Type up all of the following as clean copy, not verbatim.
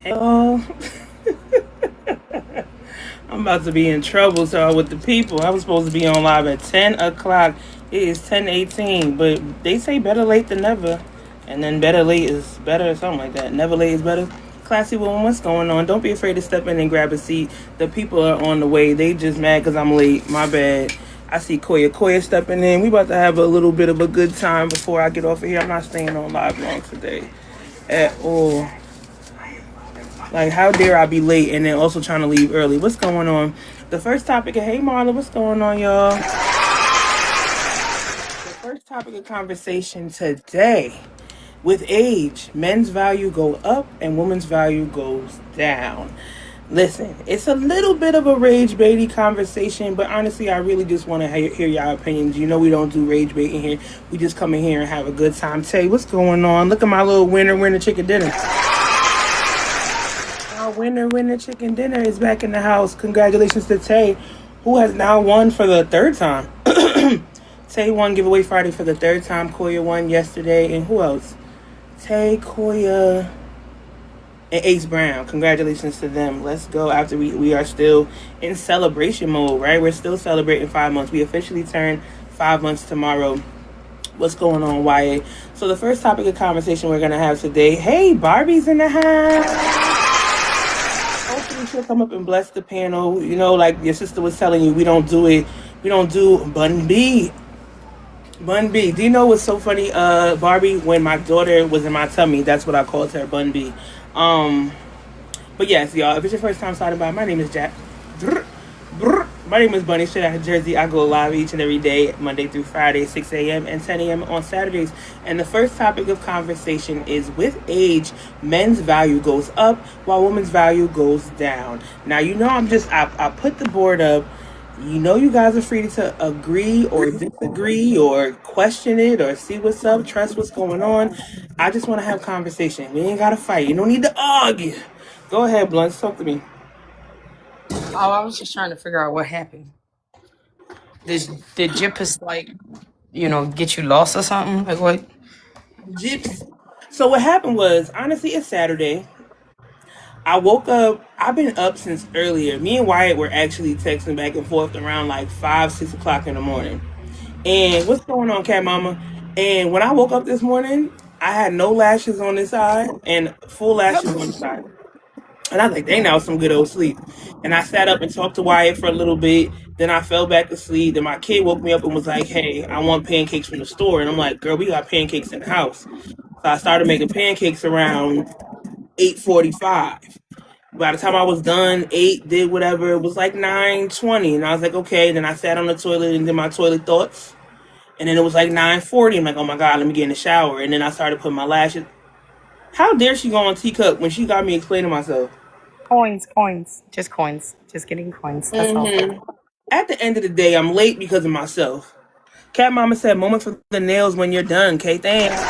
Oh, I'm about to be in trouble, so with the people. I was supposed to be on live at 10 o'clock. It is 10:18, but they say better late than never. And then better late is better or something like that. Never late is better. Classy woman, what's going on? Don't be afraid to step in and grab a seat. The people are on the way. They just mad because I'm late. My bad. I see Koya. Koya stepping in. We about to have a little bit of a good time before I get off of here. I'm not staying on live long today at all. Like, how dare I be late and then also trying to leave early? What's going on? The first topic, hey Marla, what's going on, y'all? The first topic of conversation today: with age, men's value go up and women's value goes down. Listen, it's a little bit of a rage baity conversation, but honestly, I really just want to hear y'all opinions. You know, we don't do rage baiting here. We just come in here and have a good time. Tay, what's going on? Look at my little winner chicken dinner. Our winner chicken dinner is back in the house. Congratulations to Tay, who has now won for the third time. Tay won giveaway Friday for the third time. Koya won yesterday, and who else? Tay, Koya, and Ace Brown. Congratulations to them. Let's go. After we are still in celebration mode, right? We're still celebrating 5 months. We officially turn 5 months tomorrow. What's going on, YA? So the first topic of conversation we're gonna have today. Hey, Barbie's in the house. Hopefully she'll come up and bless the panel. You know, like your sister was telling you, we don't do it. We don't do Bun B. Bun B. Do you know what's so funny, Barbie? When my daughter was in my tummy, that's what I called her, Bun B. Um, but yes, y'all, if it's your first time starting by, my name is Jack. My name is Bunny, straight out of Jersey. I go live each and every day, Monday through Friday, 6 a.m. and 10 a.m. on Saturdays. And the first topic of conversation is, with age, men's value goes up while women's value goes down. Now, you know, I put the board up. You know, you guys are free to agree or disagree or question it or see what's up, trust what's going on. I just want to have conversation. We ain't got to fight. You don't need to argue. Go ahead, Blunt. Talk to me. Oh, I was just trying to figure out what happened. Did Jippus get you lost or something? Like what? Gyps. So what happened was, honestly, it's Saturday. I woke up. I've been up since earlier. Me and Wyatt were actually texting back and forth around like 5, 6 o'clock in the morning. And what's going on, Cat Mama? And when I woke up this morning, I had no lashes on this side and full lashes on the side. And I was like, dang, that was some good old sleep. And I sat up and talked to Wyatt for a little bit. Then I fell back asleep. Then my kid woke me up and was like, hey, I want pancakes from the store. And I'm like, girl, we got pancakes in the house. So I started making pancakes around 8:45. By the time I was done, 8, did whatever, it was like 9:20. And I was like, okay. Then I sat on the toilet and did my toilet thoughts. And then it was like 9:40. I'm like, oh my God, let me get in the shower. And then I started putting my lashes. How dare she go on Teacup when she got me explaining myself? Coins. Just coins. Just getting coins. That's all. At the end of the day, I'm late because of myself. Cat Mama said, moment for the nails when you're done, okay? Thanks.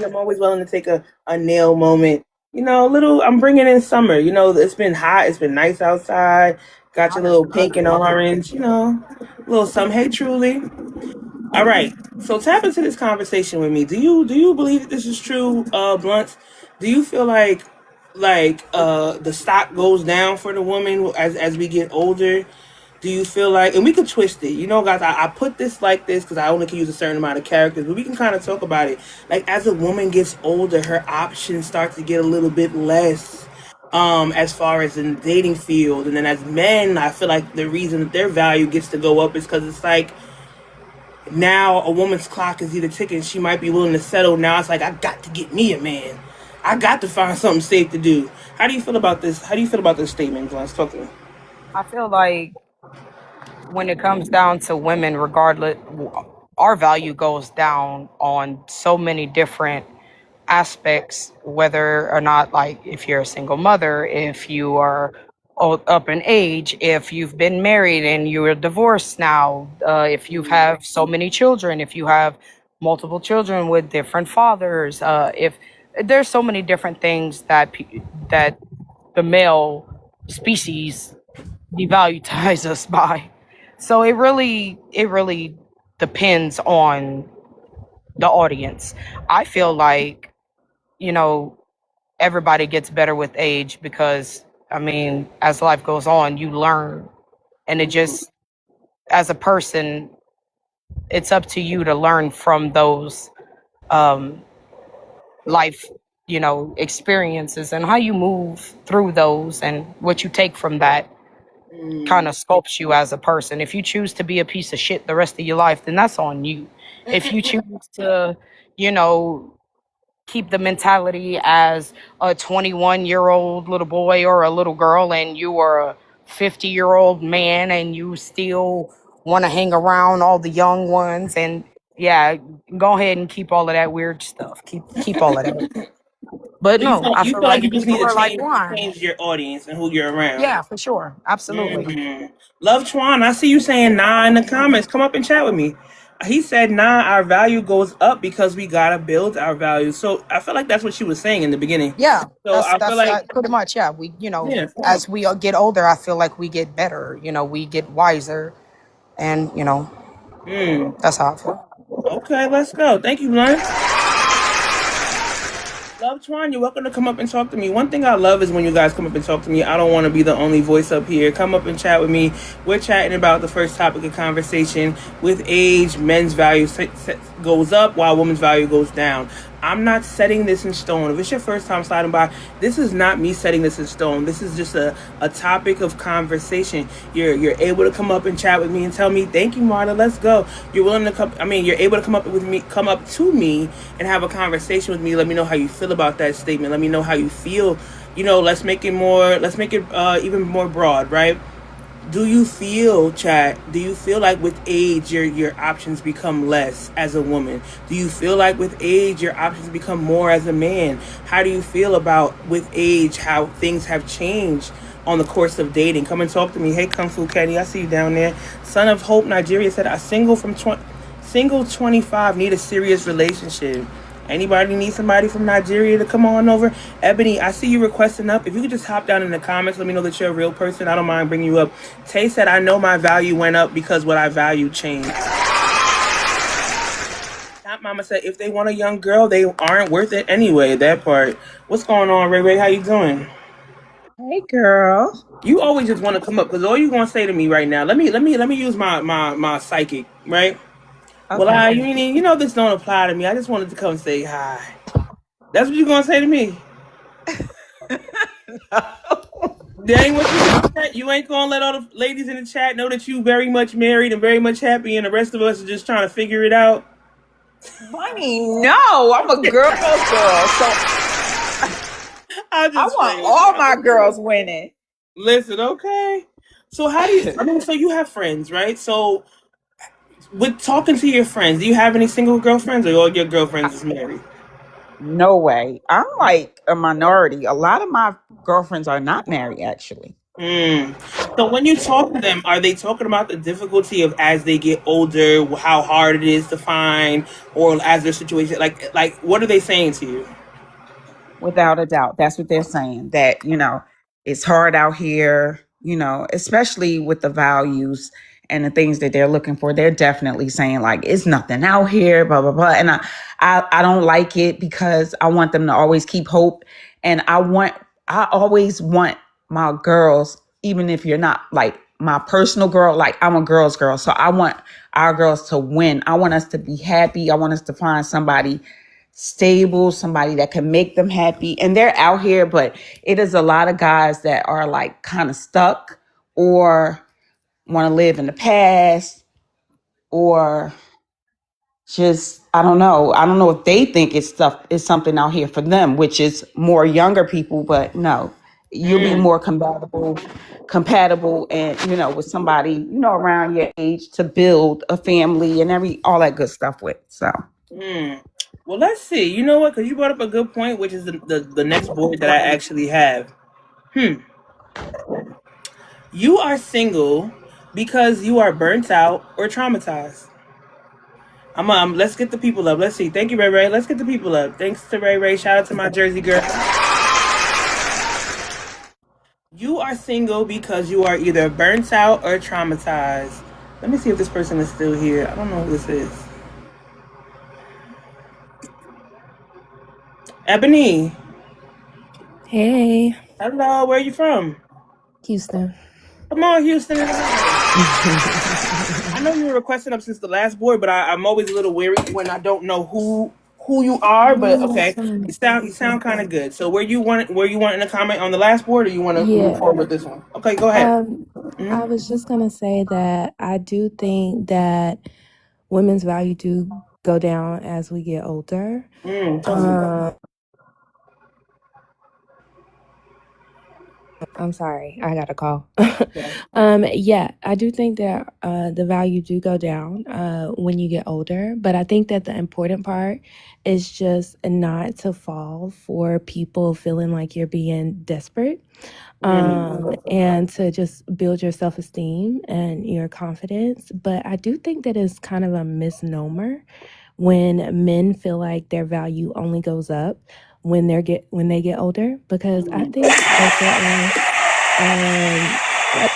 I'm always willing to take a nail moment. You know, I'm bringing in summer. You know, it's been hot. It's been nice outside. Got your little pink and orange, you know, a little some. Hey, Truly. All right. So tap into this conversation with me. Do you believe that this is true, Blunt? Do you feel like the stock goes down for the woman as we get older? Do you feel like, and we could twist it, you know, guys, I put this like this because I only can use a certain amount of characters, but we can kind of talk about it. Like, as a woman gets older, her options start to get a little bit less, as far as in the dating field. And then as men, I feel like the reason that their value gets to go up is because it's like, now a woman's clock is either ticking, she might be willing to settle. Now it's like, I got to get me a man. I got to find something safe to do. How do you feel about this? How do you feel about this statement, Glenn? Talk to me. I feel like when it comes down to women, regardless, our value goes down on so many different aspects, whether or not, like, if you're a single mother, if you are up in age, if you've been married and you're divorced now, if you have so many children, if you have multiple children with different fathers, if there's so many different things that the male species devalutize us by. So it really depends on the audience. I feel like, you know, everybody gets better with age because, I mean, as life goes on, you learn. And it just, as a person, it's up to you to learn from those um, life, experiences and how you move through those and what you take from that kind Mm. of sculpts you as a person. If you choose to be a piece of shit the rest of your life, then that's on you. If you choose to, you know, keep the mentality as a 21-year-old little boy or a little girl and you are a 50-year-old man and you still want to hang around all the young ones and yeah, go ahead and keep all of that weird stuff. Keep all of that. But So you no, feel I you feel feel like like you just need people to are like change one. change your audience and who you're around. Yeah, for sure. Absolutely. Love Twan, I see you saying nah in the comments. Come up and chat with me. He said nah, our value goes up because we gotta build our value. So I feel like that's what she was saying in the beginning. Yeah, So that's I feel that's like pretty much, yeah. We, yeah. as we get older, I feel like we get better. We get wiser, and Mm, that's how I feel. okay, let's go. Thank you, Lon. Love Twan, you're welcome to come up and talk to me. One thing I love is when you guys come up and talk to me. I don't want to be the only voice up here. Come up and chat with me. We're chatting about the first topic of conversation. With age, men's value goes up while women's value goes down. I'm not setting this in stone. If it's your first time sliding by, this is not me setting this in stone. This is just a topic of conversation. You're able to come up and chat with me and tell me, thank you, Marta, let's go. You're willing to come, you're able to come up to me and have a conversation with me. Let me know how you feel about that statement. Let me know how you feel. Let's make it even more broad, right? Do you feel, chat? Do you feel like with age your options become less as a woman? Do you feel like with age your options become more as a man? How do you feel about with age how things have changed on the course of dating? Come and talk to me. Hey, Kung Fu Caddy, I see you down there. Son of Hope, Nigeria said, "A single 25 need a serious relationship." Anybody need somebody from Nigeria to come on over? Ebony, I see you requesting up. If you could just hop down in the comments, let me know that you're a real person. I don't mind bringing you up. Tay said, I know my value went up because what I value changed. That mama said, if they want a young girl, they aren't worth it anyway. That part. What's going on, Ray Ray? How you doing? Hey, girl. You always just want to come up because all you gonna say to me right now. Let me use my psychic, right? Well, Okay. this don't apply to me. I just wanted to come and say hi. That's what you gonna say to me? That ain't what you gonna say? You ain't gonna let all the ladies in the chat know that you very much married and very much happy, and the rest of us are just trying to figure it out. Bunny, no, I'm a girl's girl, so I I just want all my girls winning. listen, okay. So how do you? So you have friends, right? So with talking to your friends, do you have any single girlfriends, or all your girlfriends is married? No way. I'm like a minority. A lot of my girlfriends are not married, actually. Mm. So when you talk to them, are they talking about the difficulty of as they get older, how hard it is to find, or as their situation, like what are they saying to you? Without a doubt. That's what they're saying. That, it's hard out here, especially with the values and the things that they're looking for. They're definitely saying like it's nothing out here, blah, blah, blah. And I don't like it because I want them to always keep hope. And I always want my girls, even if you're not like my personal girl, like I'm a girl's girl. So I want our girls to win. I want us to be happy. I want us to find somebody stable, somebody that can make them happy. And they're out here, but it is a lot of guys that are like kind of stuck or want to live in the past or just I don't know. I don't know if they think it's something out here for them, which is more younger people, but no. You'll be Mm. more compatible and with somebody, around your age to build a family and all that good stuff with. So Mm. Well, let's see. You know what? Because you brought up a good point, which is the next board that I actually have. You are single because you are burnt out or traumatized. Let's get the people up. Let's see. Thank you, Ray Ray. Let's get the people up. Thanks to Ray Ray. Shout out to my Jersey girl. You are single because you are either burnt out or traumatized. Let me see if this person is still here. I don't know who this is. Ebony. Hey, Hello, where are you from? Houston. Come on, Houston. I know you were requesting up since the last board, but I'm always a little weary when I don't know who you are. But No, it's okay, fine. you sound kind of good. So were you wanting to comment on the last board, or you want to move Yeah. forward with this one? Okay, go ahead. Um, Hmm. I was just gonna say that I do think that women's value do go down as we get older. Talk to me about Um, I'm sorry, I got a call. that. Yeah, I do think that the value do go down when you get older, but I think that the important part is just not to fall for people feeling like you're being desperate, and to just build your self esteem and your confidence. But I do think that it's kind of a misnomer when men feel like their value only goes up when they get older, because I think that I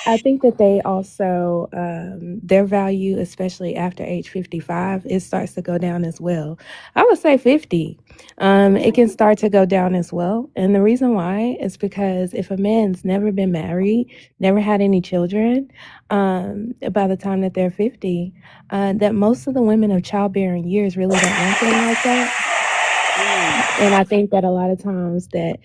I think that they also, their value, especially after age 55, it starts to go down as well. I would say 50. It can start to go down as well. And the reason why is because if a man's never been married, never had any children, by the time that they're 50, that most of the women of childbearing years really don't want them like that. And I think that a lot of times that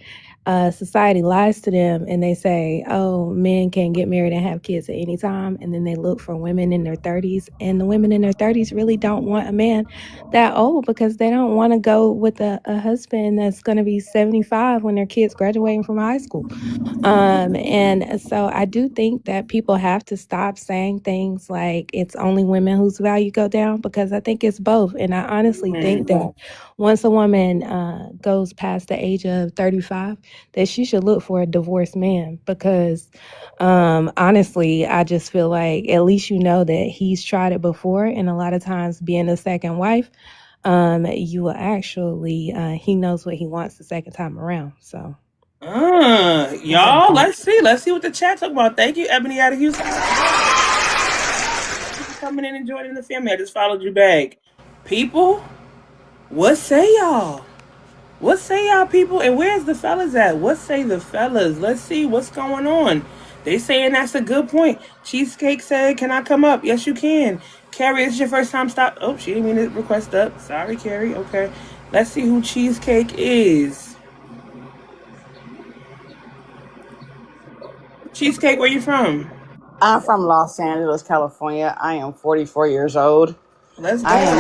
society lies to them and they say, oh, men can get married and have kids at any time. And then they look for women in their 30s. And the women in their 30s really don't want a man that old because they don't want to go with a husband that's going to be 75 when their kids graduating from high school. And so I do think that people have to stop saying things like it's only women whose value go down, because I think it's both. And I honestly think that once a woman goes past the age of 35, that she should look for a divorced man, because honestly, I just feel like at least you know that he's tried it before. And a lot of times being a second wife, you will actually, he knows what he wants the second time around. So. Y'all, let's see what the chat talking about. Thank you, Ebony out of Houston. Thank you for coming in and joining the family. I just followed you back. People, what say y'all? What say y'all, people? And where's the fellas at? What say the fellas? Let's see what's going on. They saying that's a good point. Cheesecake said, can I come up? Yes, you can. Carrie, it's your first time stop. Oh, she didn't mean to request up. Sorry, Carrie. Okay. Let's see who Cheesecake is. Cheesecake, where you from? I'm from Los Angeles, California. I am 44 years old. Let's go. I am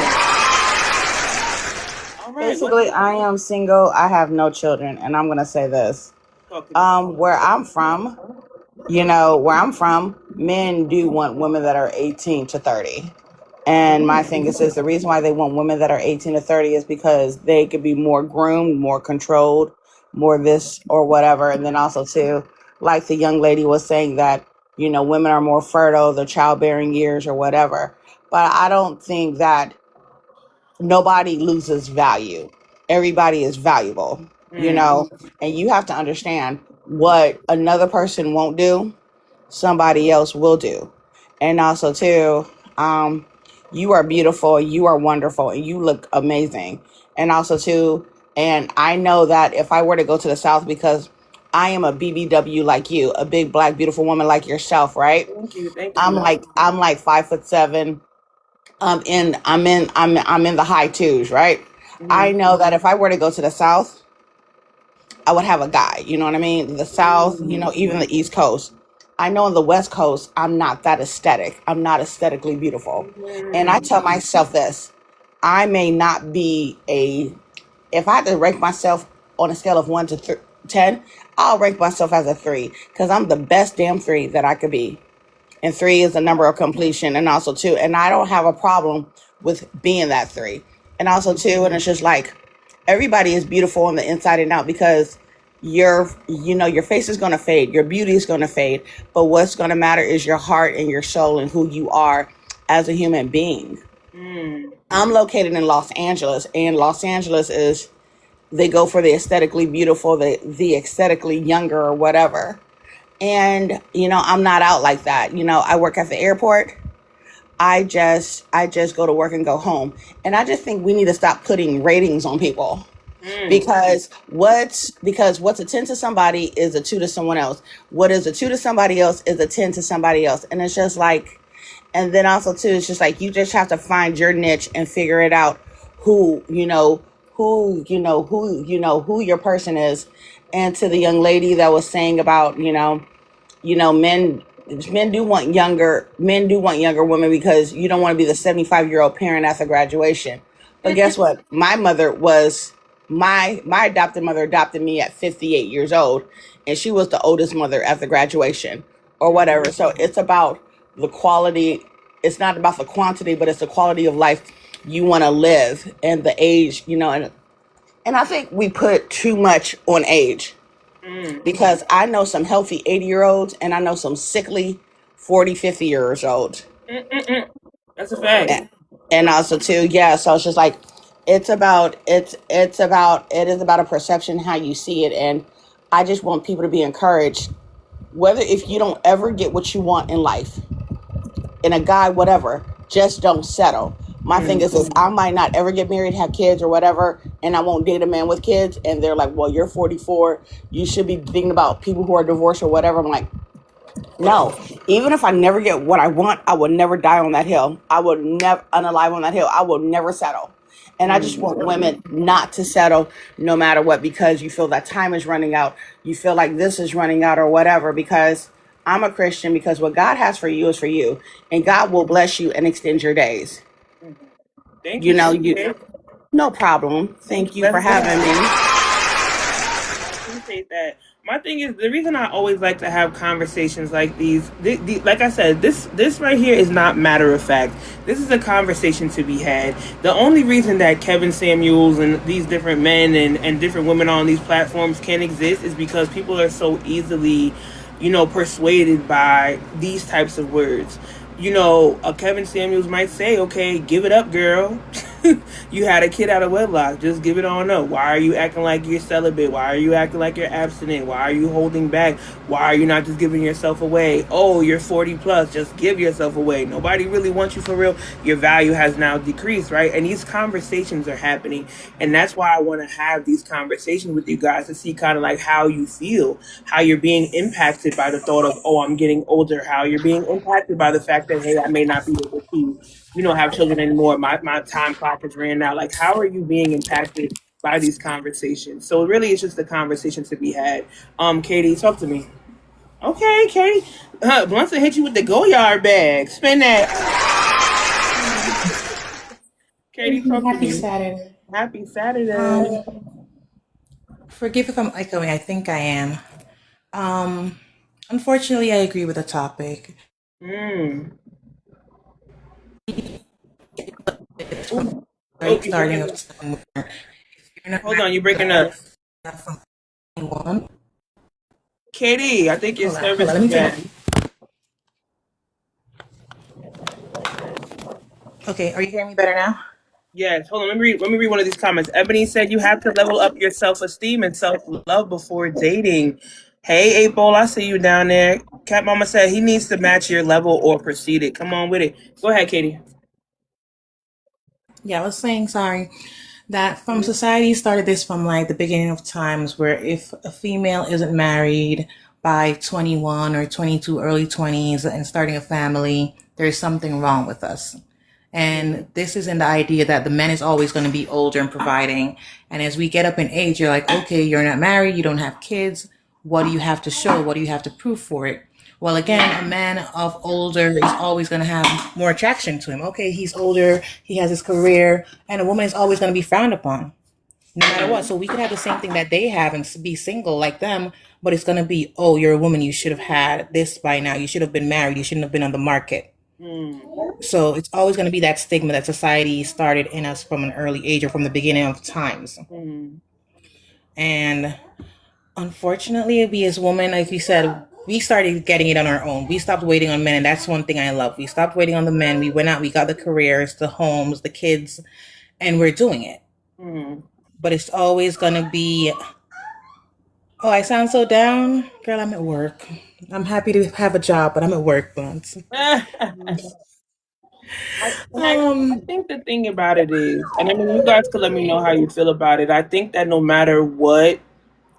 All right. basically I am single. I have no children, and I'm gonna say this. Where I'm from, men do want women that are 18 to 30. And my thing is this, the reason why they want women that are 18 to 30 is because they could be more groomed, more controlled, more this or whatever. And then also too, like the young lady was saying that, women are more fertile, the childbearing years or whatever. But I don't think that nobody loses value. Everybody is valuable, and you have to understand what another person won't do, somebody else will do. And also too, you are beautiful, you are wonderful, and you look amazing. And also too, and I know that if I were to go to the South, because I am a BBW like you, a big black beautiful woman like yourself, right? Thank you. I'm like 5'7". I'm in the high twos, right? I know that if I were to go to the South, I would have a guy, you know what I mean? The South, even the East Coast. I know on the West Coast, I'm not that aesthetic. I'm not aesthetically beautiful. And I tell myself this, I may not be if I had to rank myself on a scale of 1 to 10, I'll rank myself as a 3, because I'm the best damn 3 that I could be. And 3 is the number of completion, and also 2. And I don't have a problem with being that 3. And also 2, and it's just like, everybody is beautiful on the inside and out, because your face is going to fade. Your beauty is going to fade. But what's going to matter is your heart and your soul and who you are as a human being. I'm located in Los Angeles, and Los Angeles is, they go for the aesthetically beautiful, the aesthetically younger or whatever. And, I'm not out like that. I work at the airport. I just go to work and go home. And I just think we need to stop putting ratings on people. Mm. Because what's a 10 to somebody is a 2 to someone else. What is a 2 to somebody else is a 10 to somebody else. And it's just like, and then also too, it's just like you just have to find your niche and figure it out who your person is. And to the young lady that was saying about, men do want younger women because you don't want to be the 75-year-old parent after graduation. But guess what? My adopted mother adopted me at 58 years old, and she was the oldest mother after graduation or whatever. So it's about the quality. It's not about the quantity, but it's the quality of life you want to live and the age, and I think we put too much on age Mm. because I know some healthy 80-year-olds and I know some sickly 40, 50 years old. Mm-mm-mm. That's a fact. And also too, yeah, so it's just like it is about a perception how you see it. And I just want people to be encouraged, whether if you don't ever get what you want in life, in a guy, whatever, just don't settle. My thing Mm. is I might not ever get married, have kids or whatever, and I won't date a man with kids. And they're like, well, you're 44. You should be thinking about people who are divorced or whatever. I'm like, no. Even if I never get what I want, I would never die on that hill. I would never unalive on that hill. I will never settle. And I just want women not to settle no matter what, because you feel that time is running out. You feel like this is running out or whatever, because I'm a Christian, because what God has for you is for you. And God will bless you and extend your days. Thank You you. know, Kate. no problem. Thank you for Let's go. having me. Appreciate that. My thing is the reason I always like to have conversations like these. Like I said, this right here is not matter of fact. This is a conversation to be had. The only reason that Kevin Samuels and these different men and different women on these platforms can exist is because people are so easily, persuaded by these types of words. A Kevin Samuels might say, okay, give it up, girl. You had a kid out of wedlock. Just give it on up. Why are you acting like you're celibate? Why are you acting like you're abstinent? Why are you holding back? Why are you not just giving yourself away? Oh, you're 40 plus. Just give yourself away. Nobody really wants you for real. Your value has now decreased, right? And these conversations are happening. And that's why I want to have these conversations with you guys to see kind of like how you feel, how you're being impacted by the thought of, oh, I'm getting older, how you're being impacted by the fact that, hey, I may not be able to have children anymore. My time clock is ran out. Like, how are you being impacted by these conversations? So really, it's just a conversation to be had. Katie, talk to me. Okay, Katie. Once I hit you with the Goyard bag, spin that. Katie, talk to Happy me. Saturday. Happy Saturday. Um, Forgive if I'm echoing. I think I am. Um, Unfortunately, I agree with the topic. Mm. It's from Ooh. the Oh, you starting breaking of up. time where you're not Hold married on, you breaking up. from anyone. Katie, I think your Hold service on. is Let me take bad. my. Okay, are you hearing me better now? Yes, hold on. Let me read one of these comments. Ebony said you have to level up your self esteem and self love before dating. Hey, April, I see you down there. Cat Mama said he needs to match your level or proceed it. Come on with it. Go ahead, Katie. Yeah, I was saying, sorry, that from society started this from like the beginning of times where if a female isn't married by 21 or 22, early 20s, and starting a family, there's something wrong with us. And this is in the idea that the man is always going to be older and providing. And as we get up in age, you're like, okay, you're not married, you don't have kids. What do you have to show? What do you have to prove for it? Well, again, a man of older is always going to have more attraction to him. Okay, he's older, he has his career, and a woman is always going to be frowned upon, no matter what. So we could have the same thing that they have and be single like them, but it's going to be, oh, you're a woman, you should have had this by now, you should have been married, you shouldn't have been on the market. Mm. So it's always going to be that stigma that society started in us from an early age or from the beginning of times. Mm. And unfortunately, we as women, like we said, we started getting it on our own. We stopped waiting on men, and that's one thing I love. We stopped waiting on the men. We went out, we got the careers, the homes, the kids, and we're doing it. Mm. But it's always going to be, oh, I sound so down. Girl, I'm at work. I'm happy to have a job, but I'm at work, Buns. I think the thing about it is, and I mean, you guys could let me know how you feel about it. I think that no matter what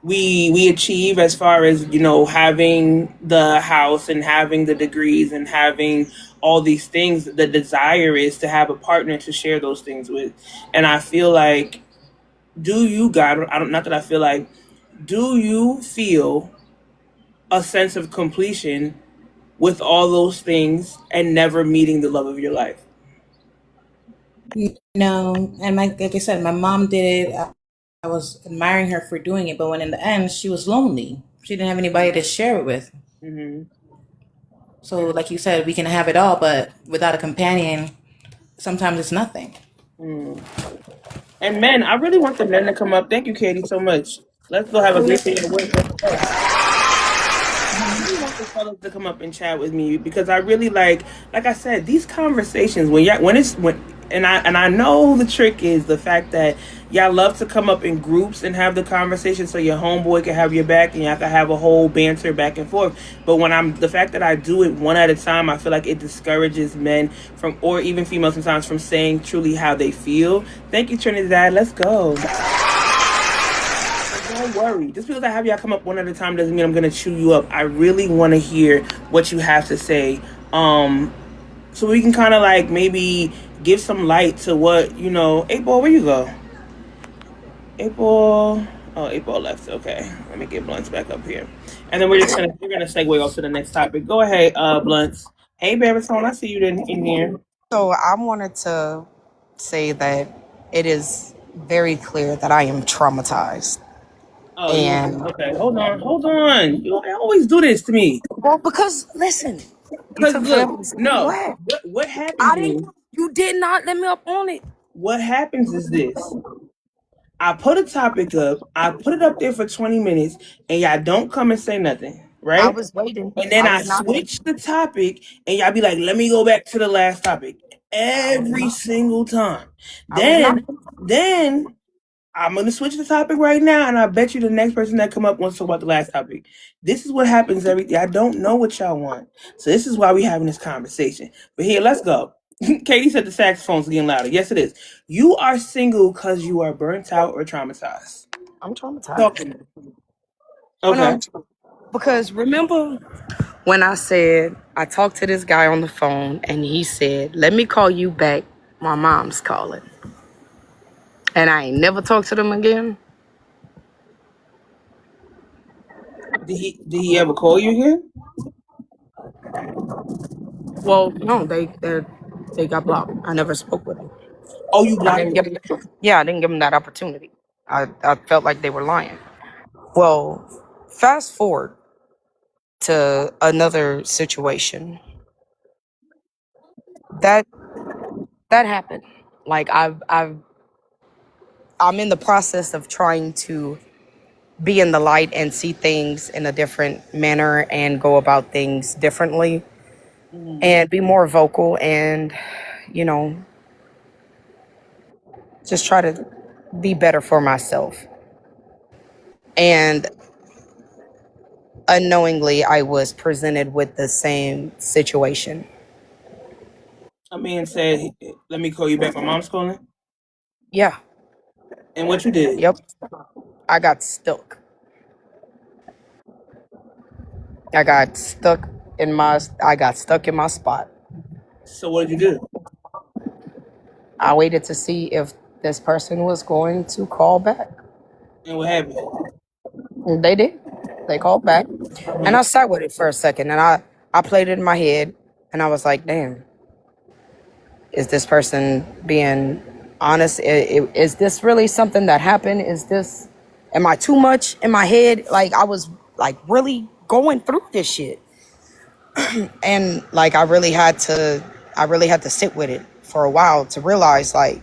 we achieve as far as having the house and having the degrees and having all these things, the desire is to have a partner to share those things with. And I feel like, do you God I don't not that I feel like, do you feel a sense of completion with all those things and never meeting the love of your life? No, and like I said, my mom did it. I was admiring her for doing it, but when in the end she was lonely, she didn't have anybody to share it with. Hmm. So, like you said, we can have it all, but without a companion, sometimes it's nothing. Mm. And men, I really want the men to come up. Thank you, Katie, so much. Let's go have a great day at work. I really want the fellas to come up and chat with me because I really like I said, these conversations and I know the trick is the fact that y'all love to come up in groups and have the conversation so your homeboy can have your back and y'all can have a whole banter back and forth. But the fact that I do it one at a time, I feel like it discourages men from, or even females sometimes, from saying truly how they feel. Thank you, Trinidad. Let's go. Don't worry. Just because I have y'all come up one at a time doesn't mean I'm gonna chew you up. I really want to hear what you have to say, so we can kind of like maybe give some light to what April, where you go? April. Oh, April left. Okay, let me get Blunts back up here, and then we're gonna segue off to the next topic. Go ahead, Blunts. Hey, Baritone, I see you in here. So I wanted to say that it is very clear that I am traumatized. Oh, And okay. Hold on. You always do this to me. well, because listen, you Cause took look, forever to say no. what? What happens I is didn't. You did not let me up on it. what happens is this. I put a topic up, I put it up there for 20 minutes, and y'all don't come and say nothing, I right? was waiting. And then I I was not. switch the topic, and y'all be like, let me go back to the last topic. Every single time. I was not. Then I'm gonna switch the topic right now, and I bet you the next person that come up wants to talk about the last topic. This is what happens every day. I don't know what y'all want, so this is why we having this conversation. But here, let's go. Katie said the saxophone's getting louder. Yes, it is. You are single because you are burnt out or traumatized. I'm traumatized. Talk to me. Okay. Because remember when I said I talked to this guy on the phone and he said, "Let me call you back. My mom's calling," and I ain't never talked to them again. Did he ever call you again? Well, no, they got blocked. I never spoke with them. Oh, you I blocked didn't him. give them, yeah, I didn't give them that opportunity. I felt like they were lying. Well, fast forward to another situation that happened. Like I'm in the process of trying to be in the light and see things in a different manner and go about things differently and be more vocal and you know just try to be better for myself. And unknowingly, I was presented with the same situation. A man said, "Let me call you back. My mom's calling." Yeah. And what you did? Yep. I got stuck. I got stuck I got stuck in my spot. So what did you do? I waited to see if this person was going to call back. And what happened? They did. They called back. And I sat with it for a second and I played it in my head and I was like, damn, is this person being honest? Is this really something that happened? Am I too much in my head? Like I was like really going through this shit. And like I really had to sit with it for a while to realize like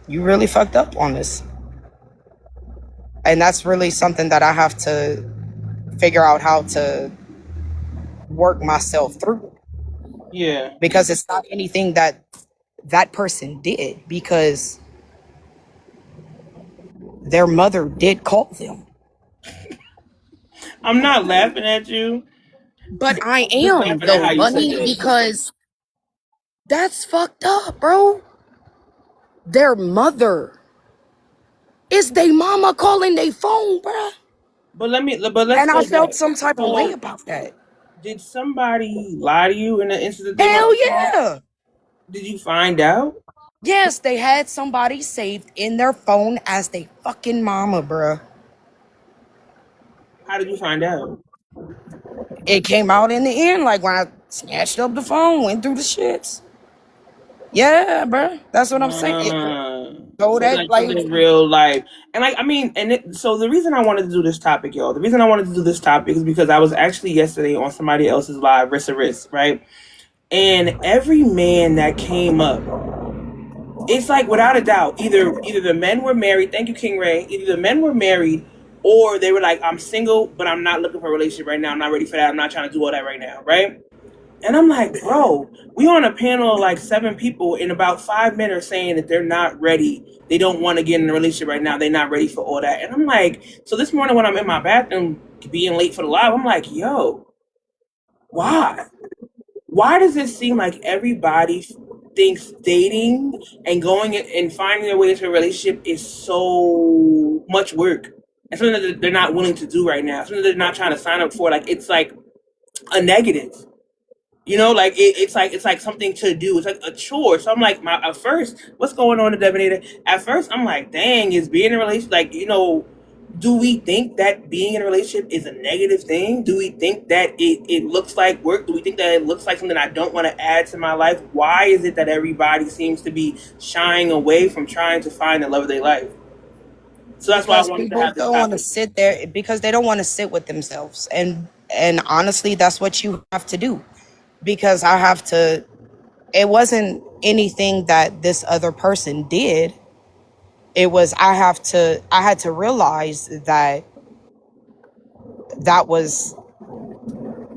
you really fucked up on this. And that's really something that I have to figure out how to work myself through. Yeah. Because it's not anything that person did, because their mother did call them. I'm not laughing at you. But I Just am laughing at how though, you said Bunny, that. because That's fucked up, bro. Their mother is they mama calling their phone, bruh. But let's And I go felt back. some type of way So, about that. did somebody lie to you in the instance that they Hell must call? yeah. Did you find out? Yes, they had somebody saved in their phone as they fucking mama, bruh. How did you find out? It came out in the end, like when I snatched up the phone, went through the shits. Yeah, bruh. That's what I'm saying. So So that, like like, something real life, and like I mean, so the reason I wanted to do this topic, y'all, the reason I wanted to do this topic is because I was actually yesterday on somebody else's live, Risk, right? And every man that came up, it's like without a doubt, either the men were married. Thank you, King Ray. Either the men were married, or they were like, I'm single, but I'm not looking for a relationship right now. I'm not ready for that. I'm not trying to do all that right now, right? And I'm like, bro, we on a panel of like 7 people, and about 5 men are saying that they're not ready. They don't want to get in a relationship right now. They're not ready for all that. And I'm like, so this morning when I'm in my bathroom being late for the live, I'm like, yo, why? Why does it seem like everybody thinks dating and going and finding their way into a relationship is so much work? And something that they're not willing to do right now. Something that they're not trying to sign up for. Like it's like a negative. You know, like it's like something to do. It's like a chore. So I'm like, at first, what's going on in the Devinator? At first, I'm like, dang, is being in a relationship like do we think that being in a relationship is a negative thing? Do we think that it looks like work? Do we think that it looks like something I don't want to add to my life? Why is it that everybody seems to be shying away from trying to find the love of their life? So that's why I because wanted to people have this don't want to topic. sit there because they don't want to sit with themselves. And honestly, that's what you have to do. Because it wasn't anything that this other person did. It was I had to realize that that was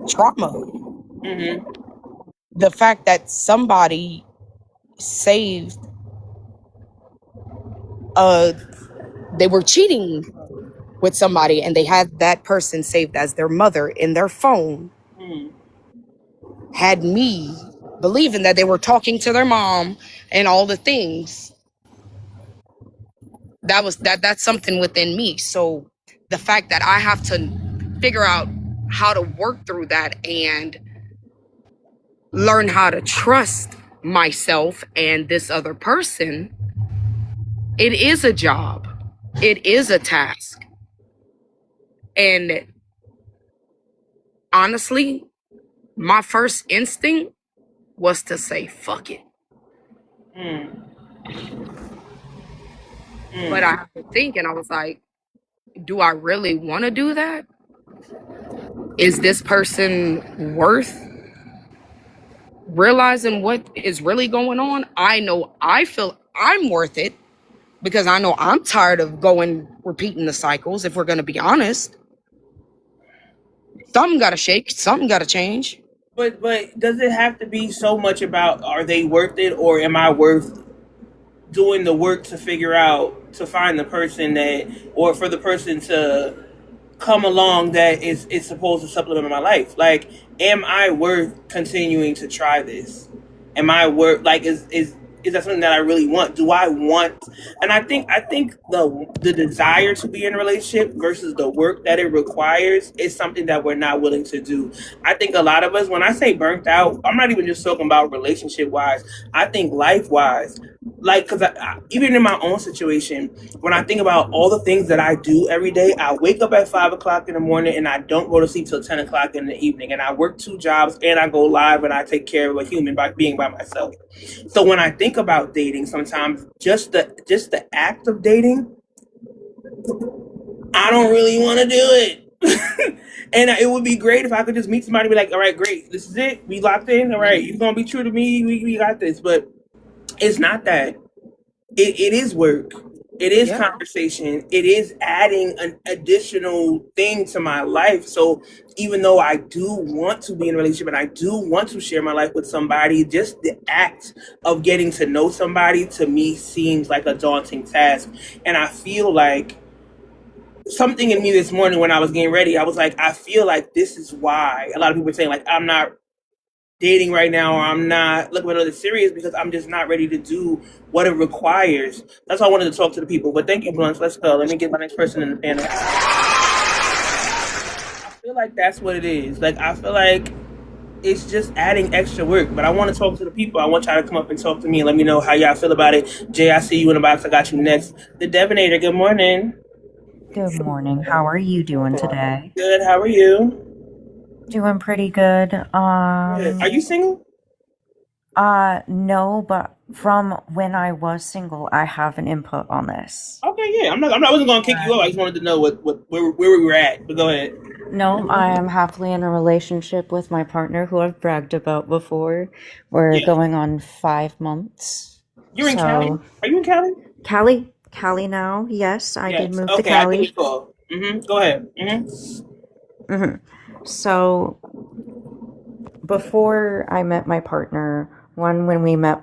trauma. Mm-hmm. The fact that somebody saved they were cheating with somebody and they had that person saved as their mother in their phone had me believing that they were talking to their mom and all the things. That's something within me. So the fact that I have to figure out how to work through that and learn how to trust myself and this other person, it is a job. It is a task. And honestly, my first instinct was to say, fuck it. But I had to think and I was like, do I really want to do that? Is this person worth realizing what is really going on? I know I feel I'm worth it because I know I'm tired of repeating the cycles. If we're going to be honest, something got to shake, something got to change. But does it have to be so much about are they worth it, or am I worth doing the work to figure out to find the person that, or for the person to come along that is supposed to supplement my life? Like, am I worth continuing to try this? Am I worth, like, is that something that I really want? Do I want? And I think the desire to be in a relationship versus the work that it requires is something that we're not willing to do. I think a lot of us, when I say burnt out, I'm not even just talking about relationship wise. I think life wise. Like, because even in my own situation, when I think about all the things that I do every day, I wake up at 5 o'clock in the morning and I don't go to sleep till 10 o'clock in the evening. And I work 2 jobs and I go live and I take care of a human by being by myself. So when I think about dating, sometimes just the act of dating, I don't really want to do it. And it would be great if I could just meet somebody and be like, all right, great, this is it. We locked in. All right, you're going to be true to me. We got this. But it's not that. It is work. It is conversation. It is adding an additional thing to my life. So even though I do want to be in a relationship and I do want to share my life with somebody, just the act of getting to know somebody to me seems like a daunting task. And I feel like something in me this morning when I was getting ready, I was like, I feel like this is why a lot of people are saying, like, I'm not dating right now, or I'm not looking for another serious because I'm just not ready to do what it requires. That's why I wanted to talk to the people. But thank you, Blunts. Let's go. Let me get my next person in the panel. I feel like that's what it is. Like, I feel like it's just adding extra work. But I want to talk to the people. I want y'all to come up and talk to me and let me know how y'all feel about it. Jay, I see you in the box. I got you next. The Devinator, good morning. Good morning. How are you doing today? Good. How are you? Doing pretty good. Good. Are you single? No, but from when I was single, I have an input on this. Okay, yeah. I wasn't gonna kick you out. I just wanted to know where we were at. But go ahead. No, I am happily in a relationship with my partner who I've bragged about before. We're Yeah. going on 5 months. You're in Cali? Are you in Cali? Cali now. Yes, I did Yes. move to Okay, I Cali. think it's cool. Go ahead. So before I met my partner, when we met,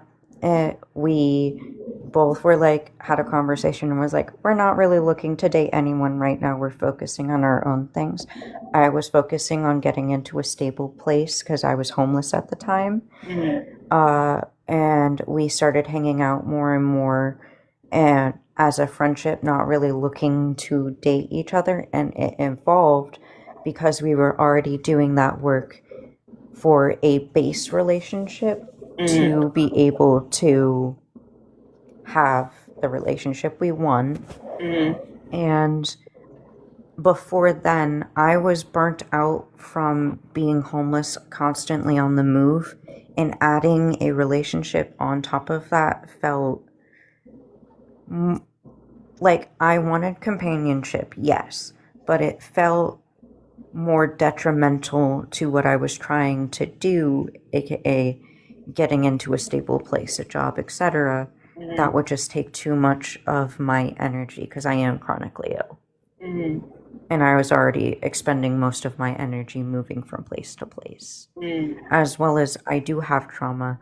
we both were like, had a conversation and was like, we're not really looking to date anyone right now. We're focusing on our own things. I was focusing on getting into a stable place because I was homeless at the time. And we started hanging out more and more, and as a friendship, not really looking to date each other. And it evolved because we were already doing that work for a base relationship to be able to have the relationship we want. And before then, I was burnt out from being homeless, constantly on the move, and adding a relationship on top of that felt like I wanted companionship, yes, but it felt more detrimental to what I was trying to do, aka getting into a stable place, a job, etc. That would just take too much of my energy because I am chronically ill. And I was already expending most of my energy moving from place to place. As well as I do have trauma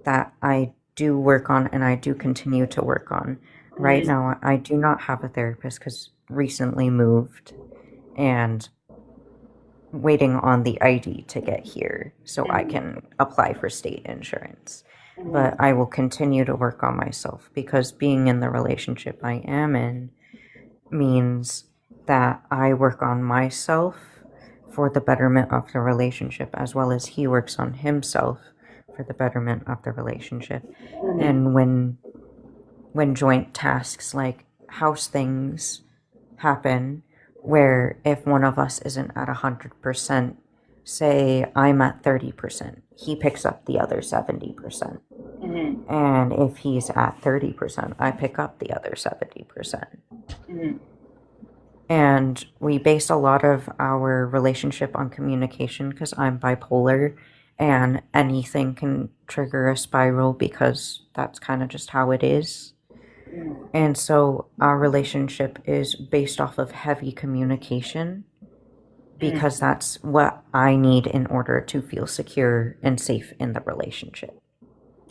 that I do work on and I do continue to work on. Right now, I do not have a therapist because recently moved and waiting on the ID to get here so I can apply for state insurance. But I will continue to work on myself because being in the relationship I am in means that I work on myself for the betterment of the relationship, as well as he works on himself for the betterment of the relationship. And when joint tasks like house things happen, where if one of us isn't at 100%, say I'm at 30%, he picks up the other 70%. And if he's at 30%, I pick up the other 70%. And we base a lot of our relationship on communication because I'm bipolar and anything can trigger a spiral because that's kind of just how it is. And so our relationship is based off of heavy communication because that's what I need in order to feel secure and safe in the relationship.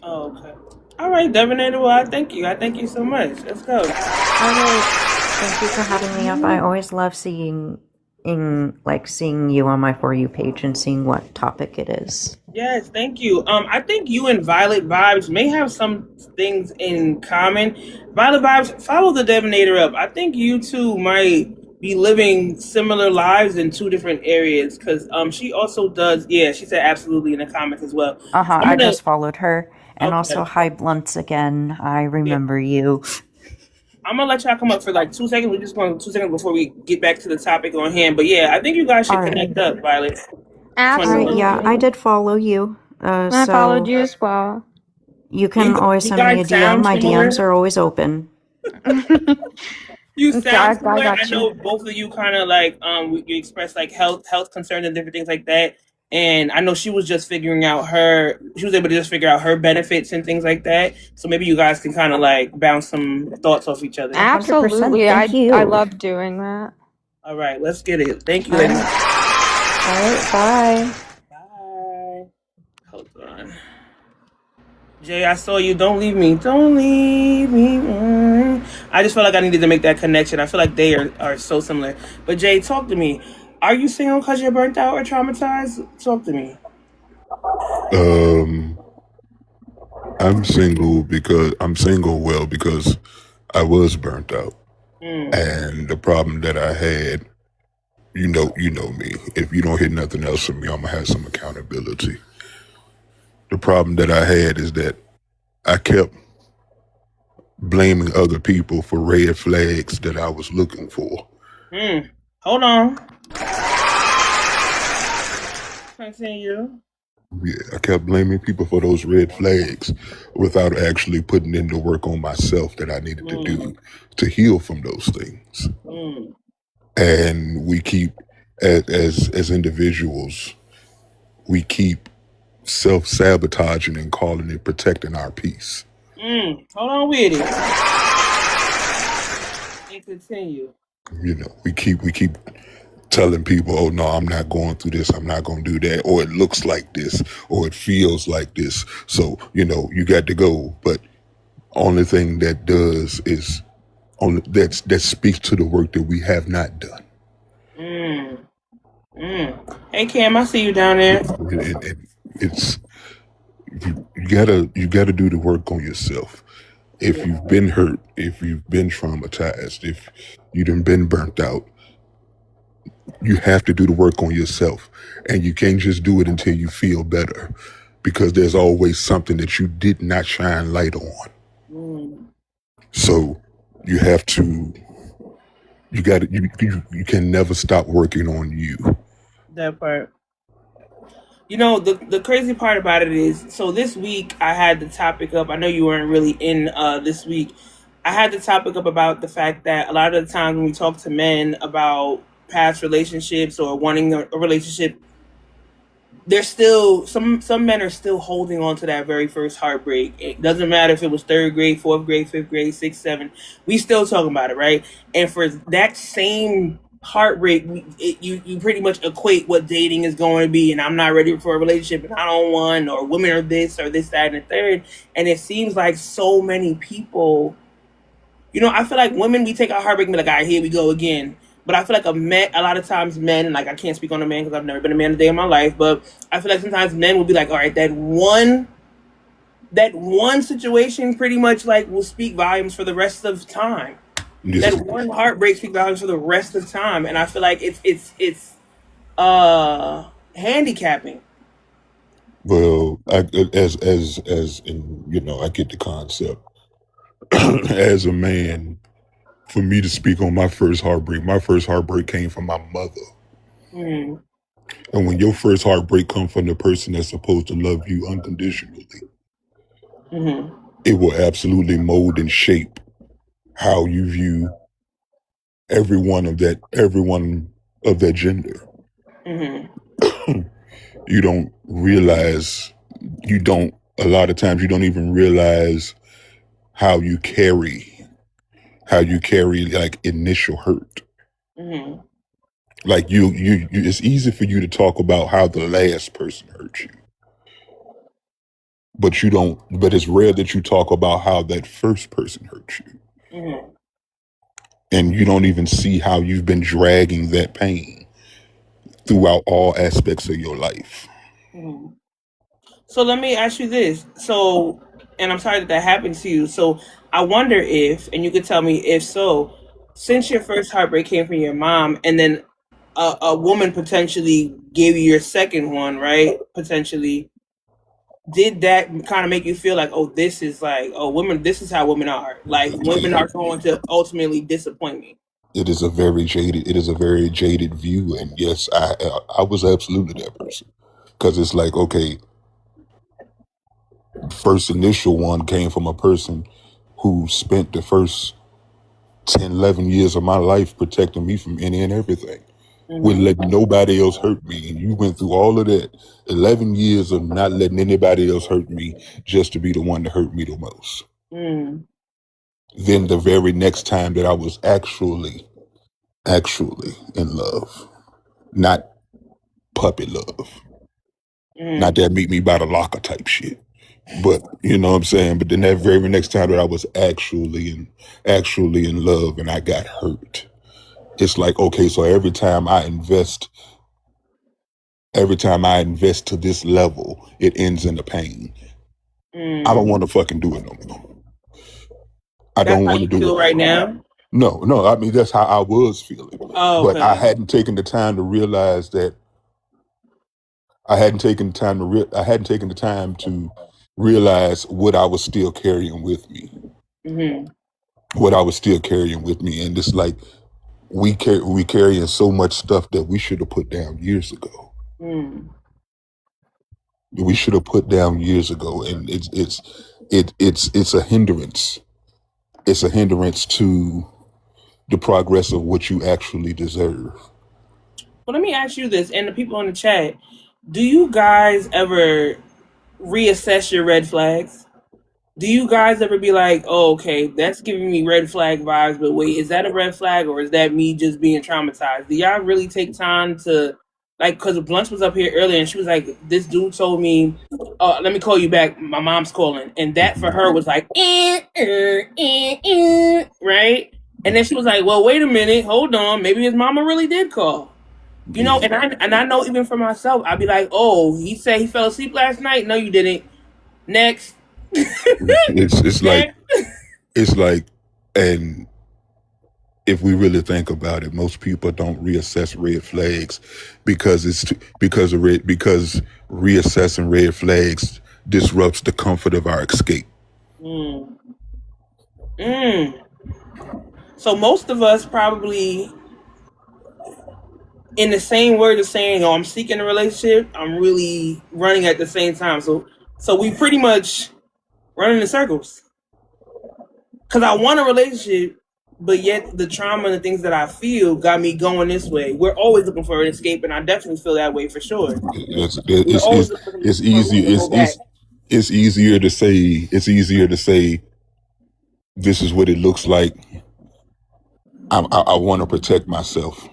Oh, okay. All right, Devinator. Well, I thank you. I thank you so much. Let's go. All right. Thank you for having me up. I always love seeing you on my For You page and seeing what topic it is. Yes, thank you. I think you and Violet Vibes may have some things in common. Violet Vibes, follow the Devinator up. I think you two might be living similar lives in two different areas because she also does. Yeah, she said absolutely in the comments as well. I just followed her. And also, hi, Blunts again. I remember you. I'm going to let y'all come up for like 2 seconds. We're just going 2 seconds before we get back to the topic on hand. But yeah, I think you guys should connect up, Violet. Absolutely. Yeah, I did follow you. I followed you as well. You can always send me a DM. My DMs are always open. You sound I got I know both of you kind of like you express like health concerns and different things like that. And I know she was just figuring out she was able to just figure out her benefits and things like that. So maybe you guys can kind of like bounce some thoughts off each other. Absolutely. I love doing that. All right, let's get it. Thank you, ladies. All right, bye. Bye. Hold on. Jay, I saw you. Don't leave me. Don't leave me. I just felt like I needed to make that connection. I feel like they are so similar. But Jay, talk to me. Are you single because you're burnt out or traumatized? Talk to me. Um, I'm single because because I was burnt out, and the problem that I had, you know me. If you don't hit nothing else from me, I'm gonna have some accountability. The problem that I had is that I kept blaming other people for red flags that I was looking for. Hold on. Continue. Yeah, I kept blaming people for those red flags without actually putting in the work on myself that I needed to do to heal from those things. And we keep, as individuals, we keep self-sabotaging and calling it protecting our peace. Hold on with it. And continue. You know, we keep telling people, oh no, I'm not going through this, I'm not going to do that, or it looks like this, or it feels like this, so you know you got to go. But only thing that does is only that speaks to the work that we have not done. Hey Cam, I see you down there. It's you gotta do the work on yourself. If you've been hurt, if you've been traumatized, if you done been burnt out, you have to do the work on yourself, and you can't just do it until you feel better, because there's always something that you did not shine light on. So you have to, you can never stop working on you. That part. You know, the crazy part about it is, so this week I had the topic up. I know you weren't really in this week. I had the topic up about the fact that a lot of the times when we talk to men about past relationships or wanting a relationship, there's still some men are still holding on to that very first heartbreak. It doesn't matter if it was 3rd grade, 4th grade, 5th grade, 6th, 7th. We still talking about it, right? And for that same heartbreak, you pretty much equate what dating is going to be, and I'm not ready for a relationship, and I don't want, or women are this, or this, that, and the third. And it seems like so many people, you know, I feel like women, we take our heartbreak and be like, all right, here we go again. But I feel like a lot of times men, and like I can't speak on a man because I've never been a man a day in my life, but I feel like sometimes men will be like, all right, that one situation pretty much like will speak volumes for the rest of time. Yes. That one heartbreak speaks volumes for the rest of time, and I feel like it's handicapping. Well, as in, you know, I get the concept. As a man, for me to speak on my first heartbreak came from my mother. And when your first heartbreak comes from the person that's supposed to love you unconditionally, it will absolutely mold and shape how you view everyone of that gender. You don't realize, a lot of times you don't even realize how you carry like initial hurt. Like you it's easy for you to talk about how the last person hurt you, but it's rare that you talk about how that first person hurt you. And you don't even see how you've been dragging that pain throughout all aspects of your life. So let me ask you this. So, and I'm sorry that happened to you. So I wonder if, and you could tell me if so, since your first heartbreak came from your mom, and then a woman potentially gave you your second one, right? Potentially, did that kind of make you feel like, oh, this is like, oh, women, this is how women are. Like, women are going to ultimately disappoint me. It is a very jaded view, and yes, I was absolutely that person, because it's like, okay, first initial one came from a person who spent the first 10, 11 years of my life protecting me from any and everything. Wouldn't let nobody else hurt me. And you went through all of that 11 years of not letting anybody else hurt me just to be the one to hurt me the most. Then the very next time that I was actually in love, not puppy love, not that meet me by the locker type shit, but you know what I'm saying? But then that very next time that I was actually in love and I got hurt, it's like, okay, so every time I invest Every time I invest to this level, it ends in the pain. I don't want to fucking do it no more. I That's don't how want to you do feel it. right now. No. I mean, that's how I was feeling. Oh, But I okay. hadn't taken the time to realize that I hadn't taken the time to realize what I was still carrying with me. Hmm. What I was still carrying with me, and it's like we carrying so much stuff that we should have put down years ago. Mm. We should have put down years ago, and it's a hindrance. It's a hindrance to the progress of what you actually deserve. Well, let me ask you this, and the people in the chat: do you guys ever reassess your red flags? Do you guys ever be like, oh, okay, that's giving me red flag vibes, but wait, is that a red flag or is that me just being traumatized? Do y'all really take time to, like, because Blunt was up here earlier and she was like, this dude told me, let me call you back, my mom's calling. And that for her was like, right? And then she was like, well, wait a minute, hold on, maybe his mama really did call. You know, and I know even for myself, I'd be like, oh, he said he fell asleep last night. No, you didn't. Next. It's like, and if we really think about it, most people don't reassess red flags because reassessing red flags disrupts the comfort of our escape. So most of us probably, in the same word of saying, oh, I'm seeking a relationship, I'm really running at the same time. So we pretty much running in circles. Because I want a relationship, but yet the trauma and the things that I feel got me going this way. We're always looking for an escape, and I definitely feel that way for sure. It's easier to say this is what it looks like. I want to protect myself.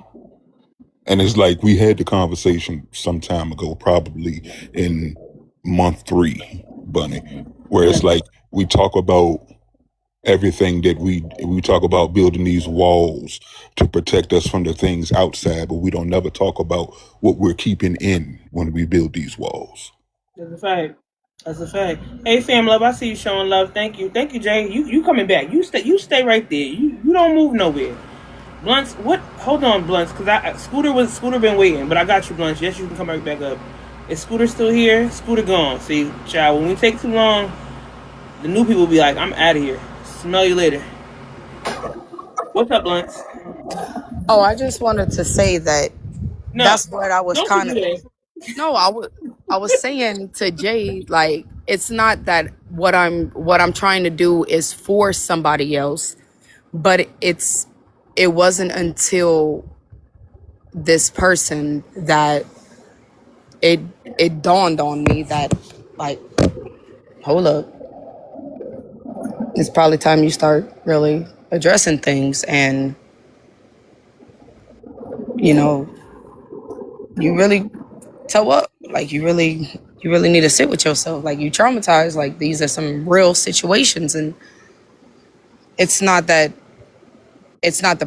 And it's like we had the conversation some time ago, probably in month 3, Bunny, where it's like we talk about everything that we talk about building these walls to protect us from the things outside, but we don't never talk about what we're keeping in when we build these walls. That's a fact. That's a fact. Hey, fam, love, I see you showing love. Thank you, Jay. You coming back? You stay right there. You don't move nowhere. Blunts, what? Hold on, Blunts, because Scooter been waiting, but I got you, Blunts. Yes, you can come right back up. Is Scooter still here? Scooter gone. See, child, when we take too long, the new people be like, I'm out of here. Smell you later. What's up, Blunts? Oh, I just wanted to say that that's what I was kind of. No, I was saying to Jay, like, it's not that what I'm trying to do is for somebody else, but it wasn't until this person that it dawned on me that, like, hold up, it's probably time you start really addressing things, and you know, you really toe up. Like, you really need to sit with yourself. Like, you traumatized. Like, these are some real situations, and it's not the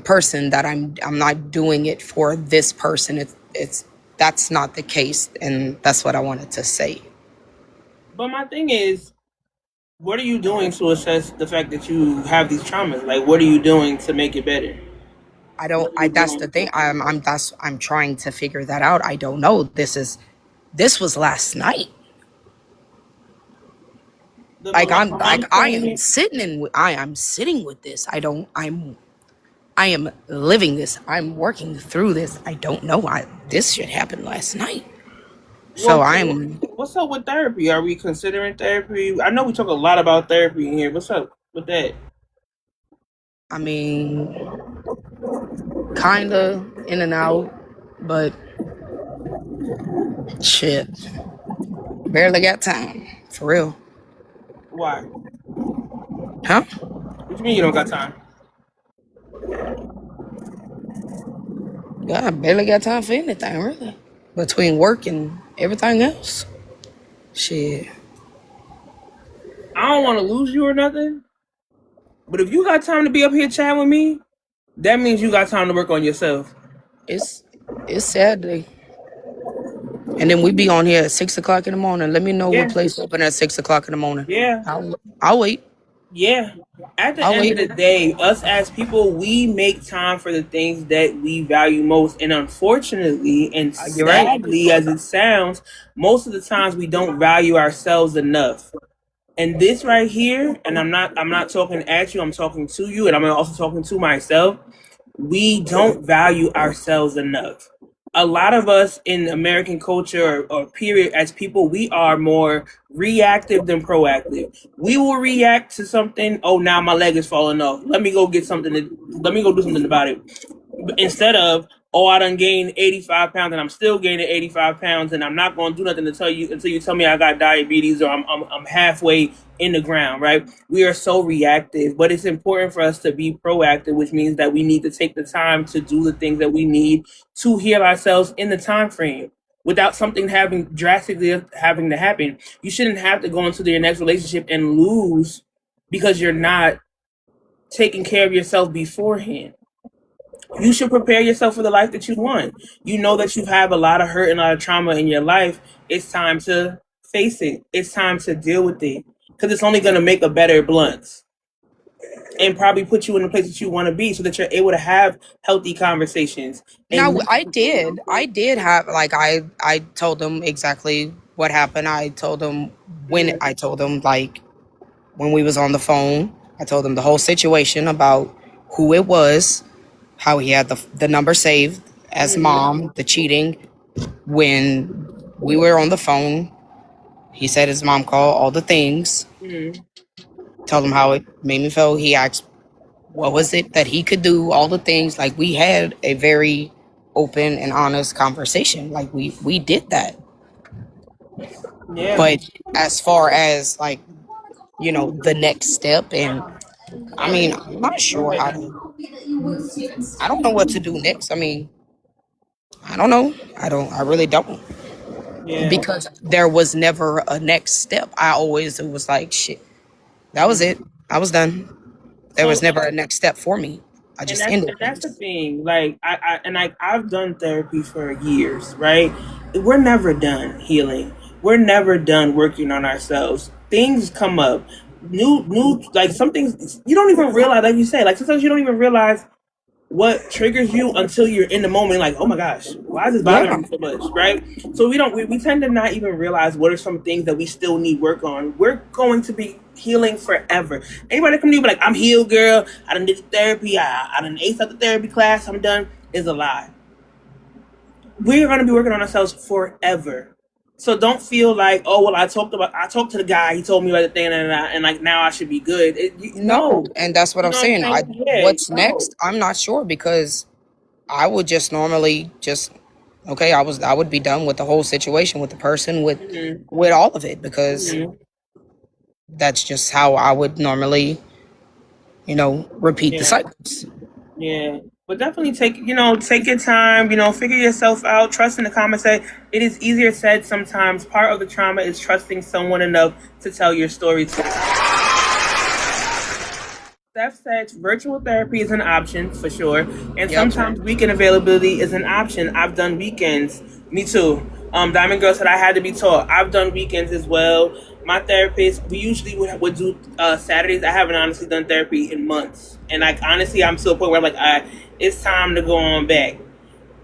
person that I'm not doing it for this person. It's that's not the case, and that's what I wanted to say. But my thing is, what are you doing to assess the fact that you have these traumas? Like, what are you doing to make it better? That's the thing. I'm trying to figure that out. I don't know. This was last night. I am sitting with this. I am living this. I'm working through this. I don't know why this shit happened last night. So what's up with therapy? Are we considering therapy? I know we talk a lot about therapy in here. What's up with that? I mean, kinda in and out, but shit, barely got time, for real. Why? Huh? What do you mean you don't got time? Yeah, I barely got time for anything, really. Between work and everything else. Shit. I don't want to lose you or nothing, but if you got time to be up here chatting with me, that means you got time to work on yourself. It's sad And then we be on here at 6 o'clock in the morning. Let me know Yeah, what place open at 6 o'clock in the morning. yeah, I'll wait. yeah. At the I'll end of wait. the day, us as people, we make time for the things that we value most. And unfortunately, and You're right. sadly as it sounds, most of the times we don't value ourselves enough. And this right here, and I'm not talking at you, I'm talking to you, and I'm also talking to myself. We don't value ourselves enough. A lot of us in American culture or period as people, we are more reactive than proactive. We will react to something. Oh, now my leg is falling off. Let me go get something. Let me go do something about it. Instead of, oh, I done gained 85 pounds and I'm still gaining 85 pounds and I'm not going to do nothing until you tell me I got diabetes or I'm halfway in the ground, right? We are so reactive, but it's important for us to be proactive, which means that we need to take the time to do the things that we need to heal ourselves in the time frame without something drastically having to happen. You shouldn't have to go into your next relationship and lose because you're not taking care of yourself beforehand. You should prepare yourself for the life that you want. You know that you have a lot of hurt and a lot of trauma in your life. It's time to face it. It's time to deal with it because it's only going to make a better Blunts and probably put you in the place that you want to be so that you're able to have healthy conversations. Now And I did have like I told them exactly what happened. I told them like when we was on the phone. I told them the whole situation about who it was, how he had the number saved as mom, the cheating. When we were on the phone, he said his mom called, all the things. Told him how it made me feel. He asked what was it that he could do, all the things. Like we had a very open and honest conversation. Like we did that. yeah, But as far as like, you know, the next step, and I mean, I'm not sure how to, I don't know what to do next. I mean, I don't know. I really don't. yeah. Because there was never a next step. It was like, shit, that was it. I was done. There was So never a next step for me. I and just that's ended and that's the things. thing. Like I've done therapy for years, right? We're never done healing. We're never done working on ourselves. Things come up. New like some things you don't even realize, like you say, like sometimes you don't even realize what triggers you until you're in the moment, like, oh my gosh, why is this Yeah. bothering me so much, right? So we tend to not even realize what are some things that we still need work on. We're going to be healing forever. Anybody come to you be like, I'm healed, girl, I done did therapy, I done aced out the therapy class, I'm done, is a lie. We're going to be working on ourselves forever. So don't feel like, oh well, I talked to the guy, he told me about the thing, and like now I should be good. No, and that's what You I'm know what I'm saying. saying? Yeah, What's no. next? I'm not sure, because I would just normally okay, I would be done with the whole situation, with the person, with all of it, because that's just how I would normally, repeat the Yeah. cycles. Yeah, but definitely take your time, figure yourself out, trust in the comments. Say it is easier said sometimes. Part of the trauma is trusting someone enough to tell your story to. Steph said virtual therapy is an option for sure, and Yep. sometimes weekend availability is an option. I've done weekends. Me too. Diamond Girl said I had to be taught. I've done weekends as well. My therapist, we usually would do Saturdays. I haven't honestly done therapy in months, and like honestly, I'm to a point where I'm like, it's time to go on back.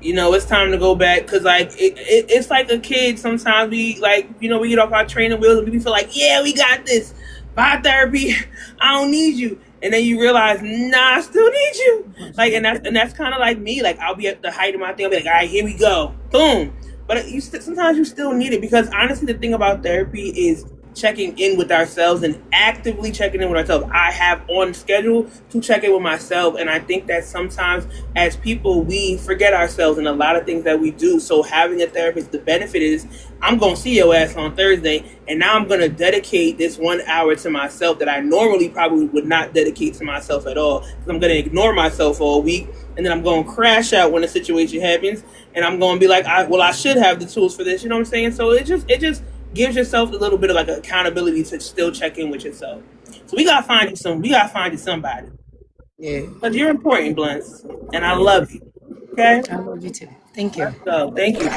It's time to go back because like it's like a kid. Sometimes we like we get off our training wheels and we feel like, yeah, we got this. Bye therapy. I don't need you. And then you realize, nah, I still need you. Like, and that's kind of like me. Like, I'll be at the height of my thing. I'll be like, all right, here we go. Boom. But sometimes you still need it because honestly, the thing about therapy is checking in with ourselves and actively checking in with ourselves. I have on schedule to check in with myself. And I think that sometimes as people, we forget ourselves in a lot of things that we do. So having a therapist, the benefit is I'm going to see your ass on Thursday. And now I'm going to dedicate this 1 hour to myself that I normally probably would not dedicate to myself at all. Because I'm going to ignore myself all week. And then I'm going to crash out when the situation happens. And I'm going to be like, I should have the tools for this. You know what I'm saying? So it just gives yourself a little bit of like accountability to still check in with yourself. So we gotta find you somebody. Yeah. Because you're important, Blunts. And I love you. Okay? I love you too. Thank you. So thank you.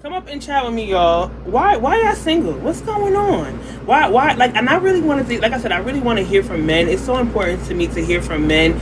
Come up and chat with me, y'all. Why y'all single? What's going on? Why like, and I really want to, like I said, I really want to hear from men. It's so important to me to hear from men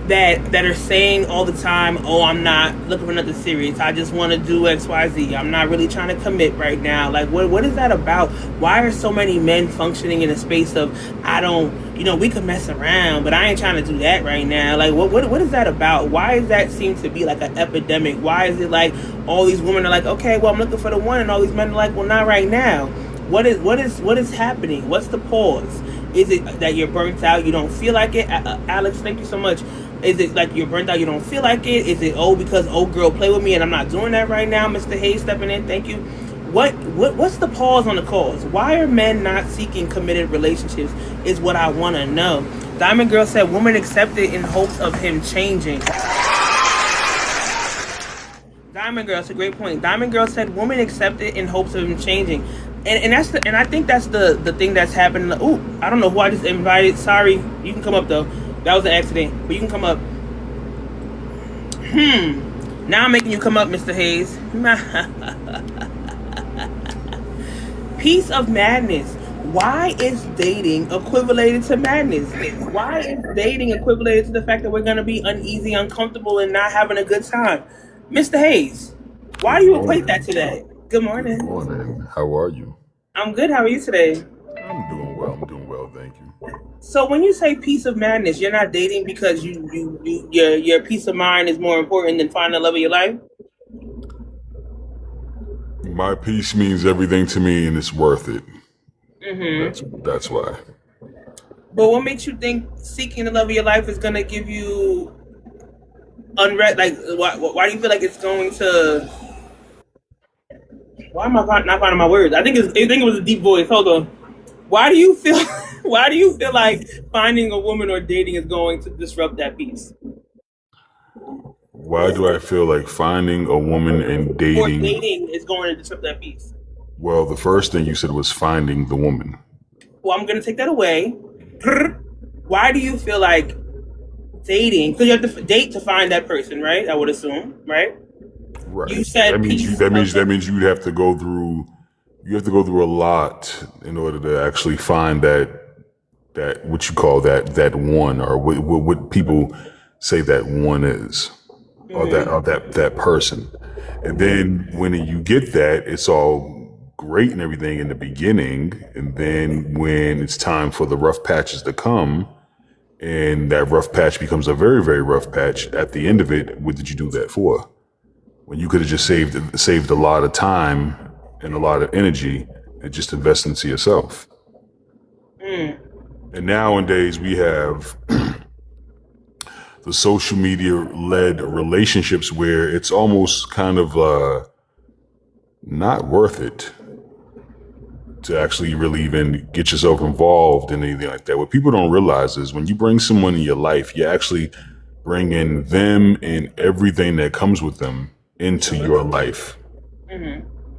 that are saying all the time, oh, I'm not looking for nothing serious. I just want to do XYZ. I'm not really trying to commit right now. Like, what is that about? Why are so many men functioning in a space of, I don't, we could mess around, but I ain't trying to do that right now. Like, what is that about? Why does that seem to be like an epidemic? Why is it like all these women are like, okay, well, I'm looking for the one, and all these men are like, well, not right now. What is happening? What's the pause? Is it that you're burnt out, you don't feel like it? Alex, thank you so much. Is it like you're burnt out, you don't feel like it? Is it, because old girl play with me and I'm not doing that right now? Mr. Hayes stepping in, thank you. What's the pause on the cause? Why are men not seeking committed relationships is what I want to know. Diamond Girl said, woman accepted in hopes of him changing. Diamond Girl, that's a great point. Diamond Girl said, woman accepted in hopes of him changing. And I think that's the thing that's happening. Ooh, I don't know who I just invited. Sorry, you can come up though. That was an accident, but you can come up. Now I'm making you come up, Mr. Hayes. Piece of madness. Why is dating equivalated to madness? Why is dating equivalated to the fact that we're going to be uneasy, uncomfortable, and not having a good time? Mr. Hayes, why do you equate that to that? Good morning. Good morning. How are you? I'm good. How are you today? I'm doing well, thank you. So when you say piece of madness, you're not dating because your peace of mind is more important than finding the love of your life? My peace means everything to me, and it's worth it. That's why. But what makes you think seeking the love of your life is going to give you unrest? Like, why do you feel like it's going to? Why am I not finding my words? I think it was a deep voice. Hold on. Why do you feel? Why do you feel like finding a woman or dating is going to disrupt that peace? Why do I feel like finding a woman and dating? Or dating is going to disrupt that peace. Well, the first thing you said was finding the woman. Well, I'm going to take that away. Why do you feel like dating? Because you have to date to find that person, right? I would assume, right? Right. You said that means you'd have to go through. You have to go through a lot in order to actually find that what you call that one, or what people say that one is, or that person. And then when you get that, it's all great and everything in the beginning, and then when it's time for the rough patches to come, and that rough patch becomes a very, very rough patch, at the end of it, what did you do that for? When you could have just saved a lot of time and a lot of energy and just invest into yourself. And nowadays we have the social media led relationships where it's almost kind of not worth it to actually really even get yourself involved in anything like that. What people don't realize is when you bring someone in your life, you actually bring in them and everything that comes with them into your life.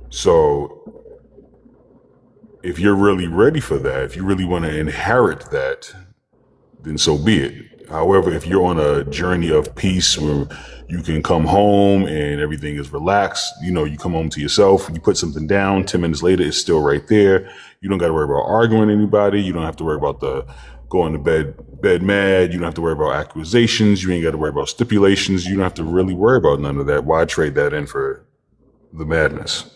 So if you're really ready for that, if you really want to inherit that, then so be it. However, if you're on a journey of peace where you can come home and everything is relaxed, you come home to yourself, you put something down, 10 minutes later, it's still right there. You don't got to worry about arguing with anybody. You don't have to worry about going to bed mad. You don't have to worry about accusations. You ain't got to worry about stipulations. You don't have to really worry about none of that. Why trade that in for the madness?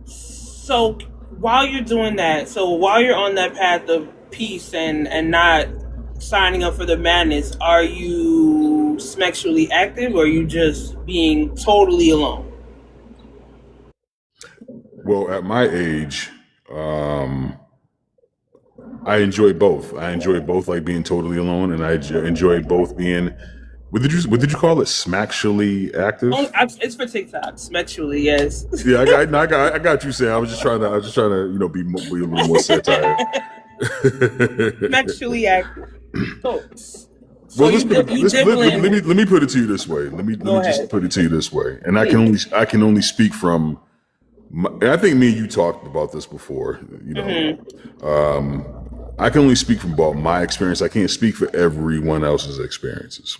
So while you're doing that, while you're on that path of peace and not signing up for the madness, are you sexually active, or are you just being totally alone? Well, at my age, I enjoy both. I enjoy both, like being totally alone, and I enjoy both being. What did you call it? Smacksually active? Oh, it's for TikTok. Sexually, yes. Yeah, I got you, Sam. I was just trying to, be a little more satire. Sexually active. Well, let me put it to you this way. Let me just put it to you this way, and I can only speak from. And I think me and you talked about this before. I can only speak from about my experience. I can't speak for everyone else's experiences.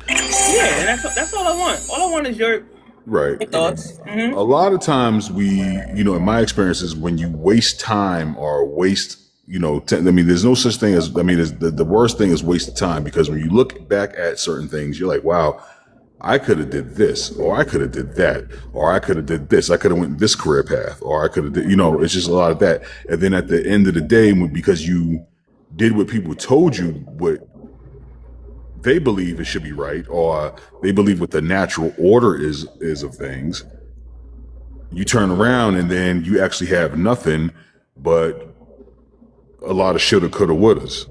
Yeah, and that's all I want. All I want is your Right. Your thoughts? A lot of times in my experiences, when you waste time or waste, I mean, there's no such thing as, I mean, the worst thing is wasted time, because when you look back at certain things, you're like, wow, I could have did this, or I could have did that, or I could have did this. I could have went this career path, or I could have did, it's just a lot of that. And then at the end of the day, because you did what people told you, what they believe it should be right, or they believe what the natural order is of things, you turn around and then you actually have nothing but a lot of shoulda, coulda, wouldas.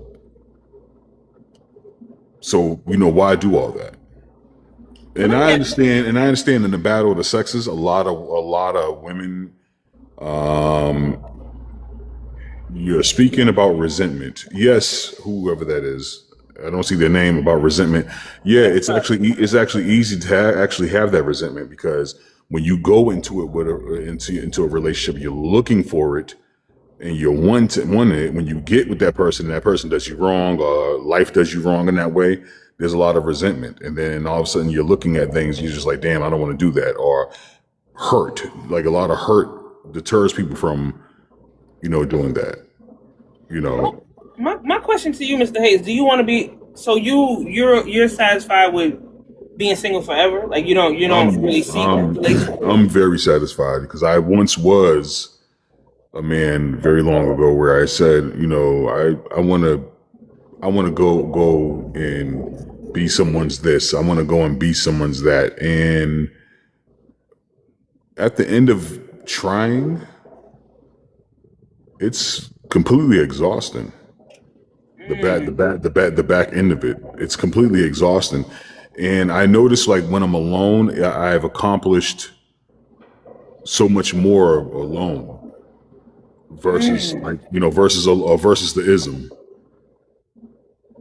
So, why do all that? And I understand in the battle of the sexes, a lot of women, you're speaking about resentment. Yes, whoever that is, I don't see their name, about resentment. Yeah, it's actually easy to actually have that resentment, because when you go into it with into a relationship, you're looking for it, and you're wanting it. When you get with that person, and that person does you wrong, or life does you wrong in that way, there's a lot of resentment. And then all of a sudden you're looking at things, you're just like, damn, I don't want to do that. Or hurt, like a lot of hurt deters people from, doing that, My question to you, Mr. Hayes, do you want to be, so you're satisfied with being single forever? Like you don't really see that relationship? I'm very satisfied, because I once was a man very long ago where I said, I want to go and be someone's this. I want to go and be someone's that. And at the end of trying, it's completely exhausting. The back end of it, it's completely exhausting. And I notice, like, when I'm alone, I've accomplished so much more alone versus versus the ism.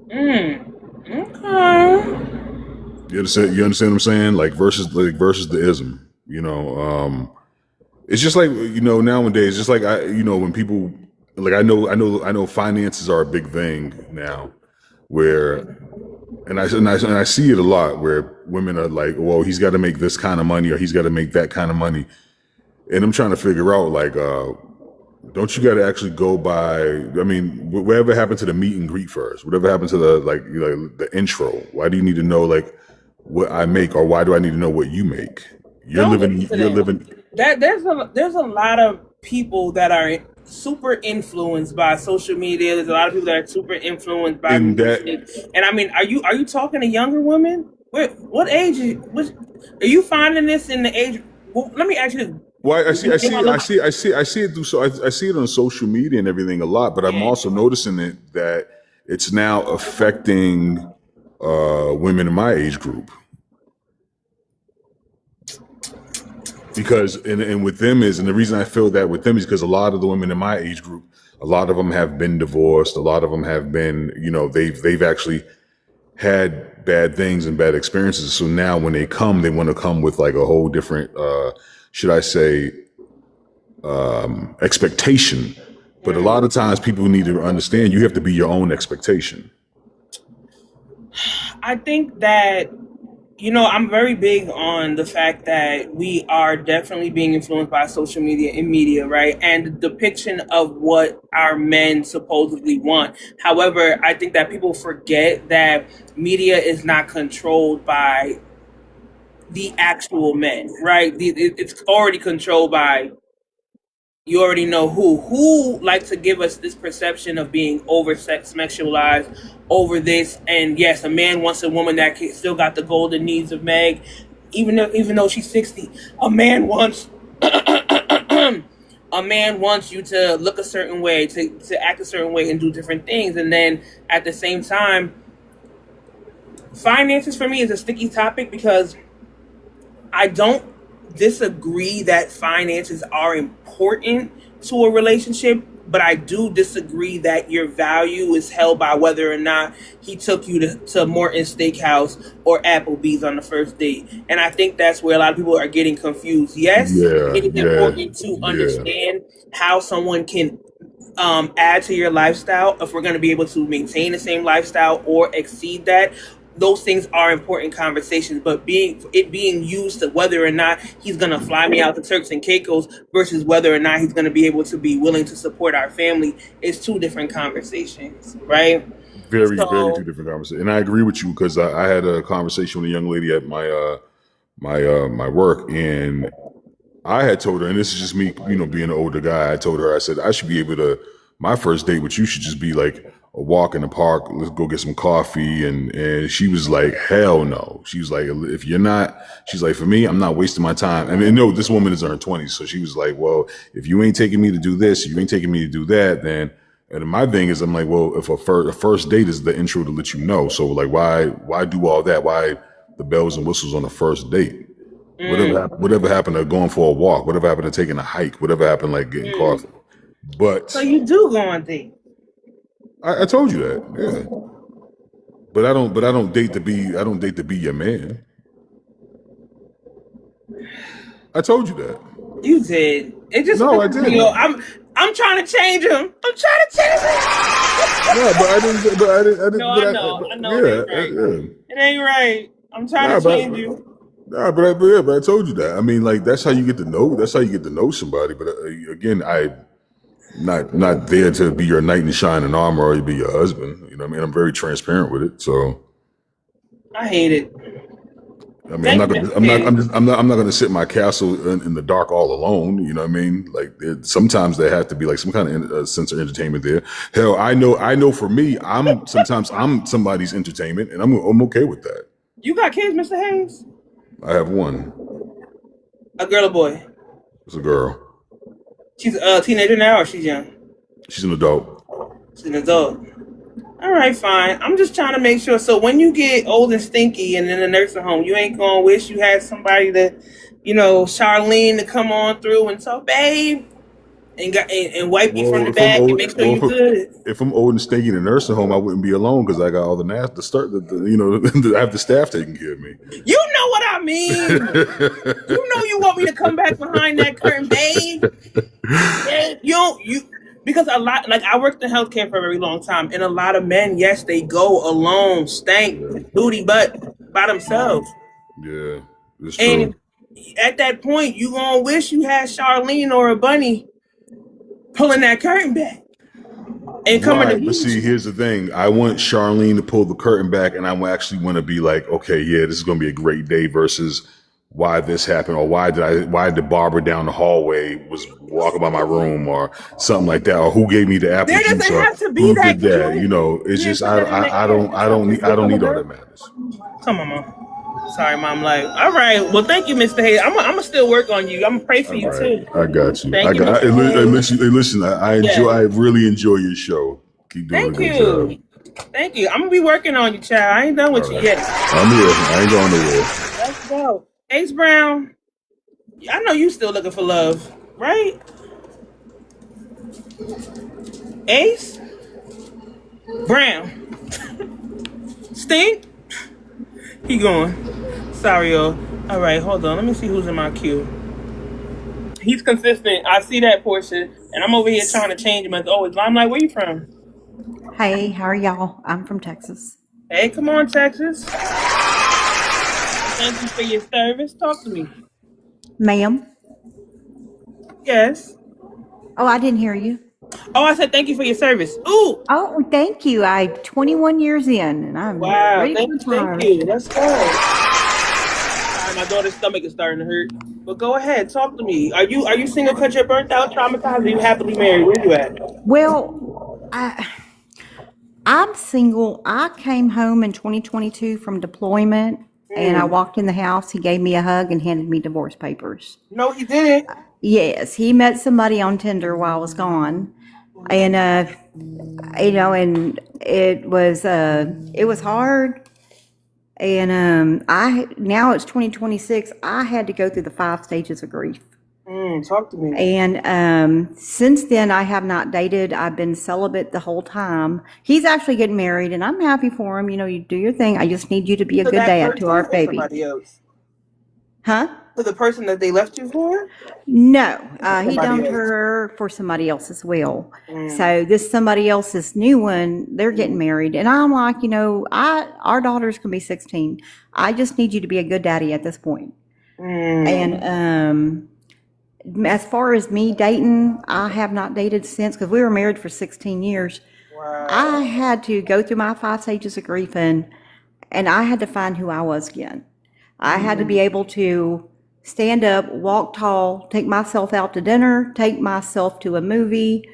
Okay. You understand what I'm saying? Like versus the ism. It's just like, nowadays, just like when people, like, I know finances are a big thing now, where, and I see it a lot, where women are like, well, he's got to make this kind of money, or he's got to make that kind of money. And I'm trying to figure out, like, don't you got to actually go by, I mean, whatever happened to the meet and greet first? Whatever happened to the intro? Why do you need to know, like, what I make, or why do I need to know what you make? You're living. There's a lot of people that are super influenced by social media. There's a lot of people that are super influenced by music. And I mean, are you talking to younger women? What age are you finding this in the age? Well, let me ask you this. Well, I see it through. So I see it on social media and everything a lot, but I'm also noticing that it's now affecting women in my age group, because and with them is, and the reason I feel that with them is because a lot of the women in my age group, a lot of them have been divorced, a lot of them have been, they've actually had bad things and bad experiences. So now when they want to come with like a whole different, should I say, expectation. But a lot of times people need to understand you have to be your own expectation. I think that, I'm very big on the fact that we are definitely being influenced by social media and media, right? And the depiction of what our men supposedly want. However, I think that people forget that media is not controlled by the actual men, right? It's already controlled by, you already know who like to give us this perception of being over sexualized, over this. And yes, a man wants a woman that still got the golden needs of Meg, even though she's 60. A man wants you to look a certain way, to act a certain way, and do different things. And then at the same time, finances for me is a sticky topic, because I don't disagree that finances are important to a relationship, but I do disagree that your value is held by whether or not he took you to Morton's Steakhouse or Applebee's on the first date. And I think that's where a lot of people are getting confused. Yes, it is important to understand how someone can add to your lifestyle, if we're going to be able to maintain the same lifestyle or exceed that. those things are important conversations, but being used to whether or not he's gonna fly me out to Turks and Caicos versus whether or not he's gonna be able to be willing to support our family is two different conversations, right? Very, very So two different conversations. And I agree with you because I had a conversation with a young lady at my work, and I had told her, and this is just me, being an older guy. I told her, I said, I should be able to. My first date with you should just be like a walk in the park. Let's go get some coffee. And she was like, hell no. She was like, if you're not, she's like, for me, I'm not wasting my time. And no, this woman is in her 20s, so she was like, well, if you ain't taking me to do this, you ain't taking me to do that, then. And my thing is, I'm like, well, if a first date is the intro to let you know, so like, why do all that? Why the bells and whistles on the first date? Whatever happened to going for a walk? Whatever happened to taking a hike? Whatever happened like getting coffee? But so you do go on dates. I told you that, yeah. But I don't date to be your man. I told you that. You did. It just No, I didn't. I'm trying to change him. I'm trying to change him. No, but I didn't. But I didn't. No, I know. Yeah, It ain't right. yeah. It ain't right. I'm trying Nah, to change you. Nah, but I told you that. I mean, like that's how you get to know. That's how you get to know somebody. But again, I not there to be your knight in shining armor or to be your husband. You know what I mean? I'm very transparent with it. So I hate it. I mean, I'm not going to sit in my castle in the dark all alone. You know what I mean? Like sometimes there have to be like some kind of sense of entertainment there. Hell, I know. For me, I'm somebody's entertainment, and I'm okay with that. You got kids, Mr. Hayes? I have one. A girl or boy? It's a girl. She's a teenager now, or she's young? She's an adult. She's an adult. All right, fine. I'm just trying to make sure. So when you get old and stinky and in a nursing home, you ain't gonna wish you had somebody to, Charlene to come on through and tell, babe, and wipe you from the back and make sure you good. If I'm old and stinky in a nursing home, I wouldn't be alone because I got all the I have the staff taking care of me. You know what I mean. You want me to come back behind that curtain, babe. Because a lot, like I worked in healthcare for a very long time, and a lot of men, yes, they go alone, stank, booty butt by themselves. Yeah, it's true. And at that point, you gonna wish you had Charlene or a bunny pulling that curtain back and coming to But see, here's the thing. I want Charlene to pull the curtain back, and I actually want to be like, okay, yeah, this is gonna be a great day versus why this happened, or why did Barbara down the hallway was walking by my room, or something like that, or who gave me the apple There juice, doesn't or have to be who that did that. good. It's just Yeah, I don't need all that matters. Come on, Mom. Sorry, Mom. Like, all right. Well, thank you, Mr. Hayes. I'm gonna still work on you. I'm gonna pray for you too. I got you. Thank you, Mr. Hayes. Listen. I enjoy. I really enjoy your show. Keep doing Thank a good you. job. Thank you. I'm gonna be working on you, child. I ain't done with you yet. I'm here. I ain't going nowhere. Let's go. Ace Brown. I know you still looking for love, right? Ace Brown. Stink. He going. Sorry, y'all. All right, hold on. Let me see who's in my queue. He's consistent. I see that portion, and I'm over here trying to change him as always. Limelight, where you from? Hey, how are y'all? I'm from Texas. Hey, come on, Texas. Thank you for your service. Talk to me. Ma'am? Yes. Oh, I didn't hear you. Oh, I said thank you for your service. Ooh. Oh, thank you. I'm 21 years in, and I'm ready to retire. Thank you. Let's go. Sorry, my daughter's stomach is starting to hurt. But go ahead, talk to me. Are you single because you're burnt out, traumatized, or are you happily married? Where you at? Well, I'm single. I came home in 2022 from deployment, and I walked in the house. He gave me a hug and handed me divorce papers. No, he didn't. Yes, he met somebody on Tinder while I was gone, and and it was hard. And now it's 2026. I had to go through the 5 stages of grief. Talk to me. And since then, I have not dated. I've been celibate the whole time. He's actually getting married, and I'm happy for him. You do your thing. I just need you to be a good dad to our baby. Somebody else. Huh? For the person that they left you for? No, he Somebody dumped else. her for somebody else as well. Mm. So this somebody else's new one, they're getting married, and I'm like, our daughters can be 16. I just need you to be a good daddy at this point. Mm. And as far as me dating, I have not dated since because we were married for 16 years. Wow. I had to go through my 5 stages of grief, and I had to find who I was again. I had to be able to stand up, walk tall, take myself out to dinner, take myself to a movie,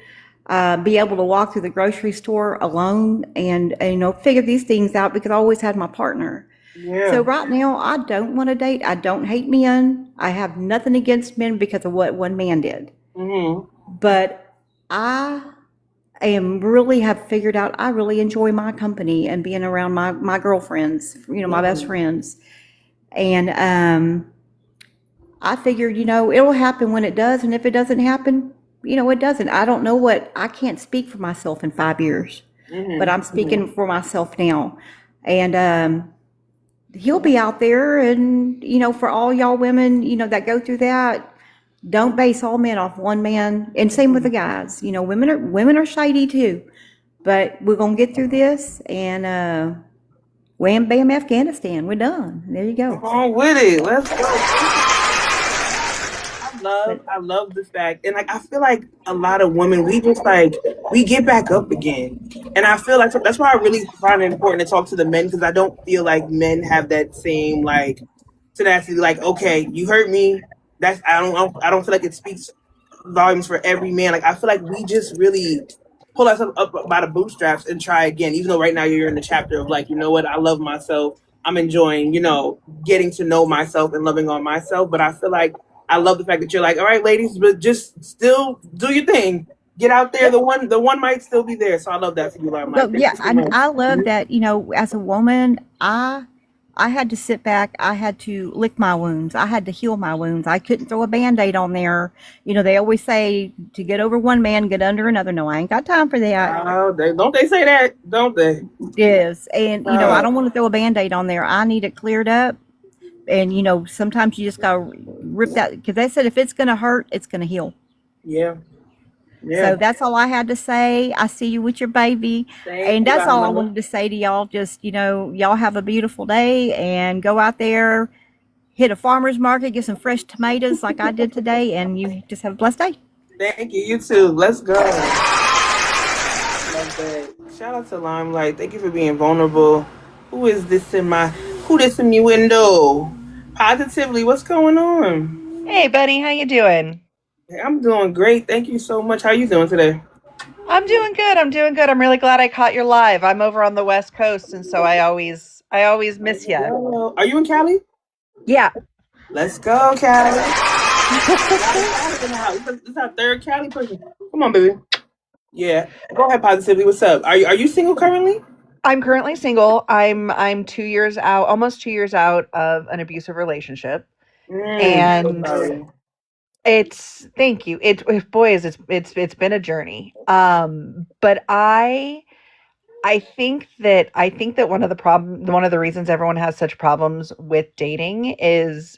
be able to walk through the grocery store alone and figure these things out because I always had my partner. Yeah. So right now, I don't want to date. I don't hate men. I have nothing against men because of what one man did. Mm-hmm. But I have figured out I really enjoy my company and being around my girlfriends, my best friends. And I figured, it'll happen when it does. And if it doesn't happen, it doesn't. I don't know I can't speak for myself in 5 years, but I'm speaking for myself now. And he'll be out there. And, for all y'all women, that go through that, don't base all men off one man. And same with the guys. Women are shady too. But we're going to get through this. And wham, bam, Afghanistan. We're done. There you go. Come on with it. Let's go. I love the fact, and I feel like a lot of women, we just we get back up again, and I feel like that's why I really find it important to talk to the men because I don't feel like men have that same tenacity. Okay, you hurt me. I don't feel like it speaks volumes for every man. I feel like we just really pull ourselves up by the bootstraps and try again. Even though right now you're in the chapter of you know what, I love myself. I'm enjoying getting to know myself and loving on myself, but I feel like. I love the fact that you're all right, ladies, but just still do your thing. Get out there. The one might still be there. So I love that for you, Lauren. Well, yeah, I love that, as a woman, I had to sit back. I had to lick my wounds. I had to heal my wounds. I couldn't throw a Band-Aid on there. They always say to get over one man, get under another. No, I ain't got time for that. Don't they say that? Don't they? Yes. And, I don't want to throw a Band-Aid on there. I need it cleared up. And, sometimes you just got to rip that because they said if it's going to hurt, it's going to heal. Yeah. So that's all I had to say. I see you with your baby. And that's all I wanted to say to y'all. Just, y'all have a beautiful day and go out there, hit a farmer's market, get some fresh tomatoes like I did today. And you just have a blessed day. Thank you. You too. Let's go. Love that. Shout out to Limelight. Thank you for being vulnerable. Who is this in my window? Positively, what's going on? Hey, buddy, how you doing? I'm doing great. Thank you so much. How you doing today? I'm doing good. I'm really glad I caught your live. I'm over on the West Coast, and so I always miss you. Are you in Cali? Yeah. Let's go, Cali. This is our third Cali person. Come on, baby. Yeah. Go ahead, Positively. What's up? Are you single currently? I'm currently single. I'm 2 years out, almost 2 years out of an abusive relationship. And thank you. It's been a journey. But I think that one of the reasons everyone has such problems with dating is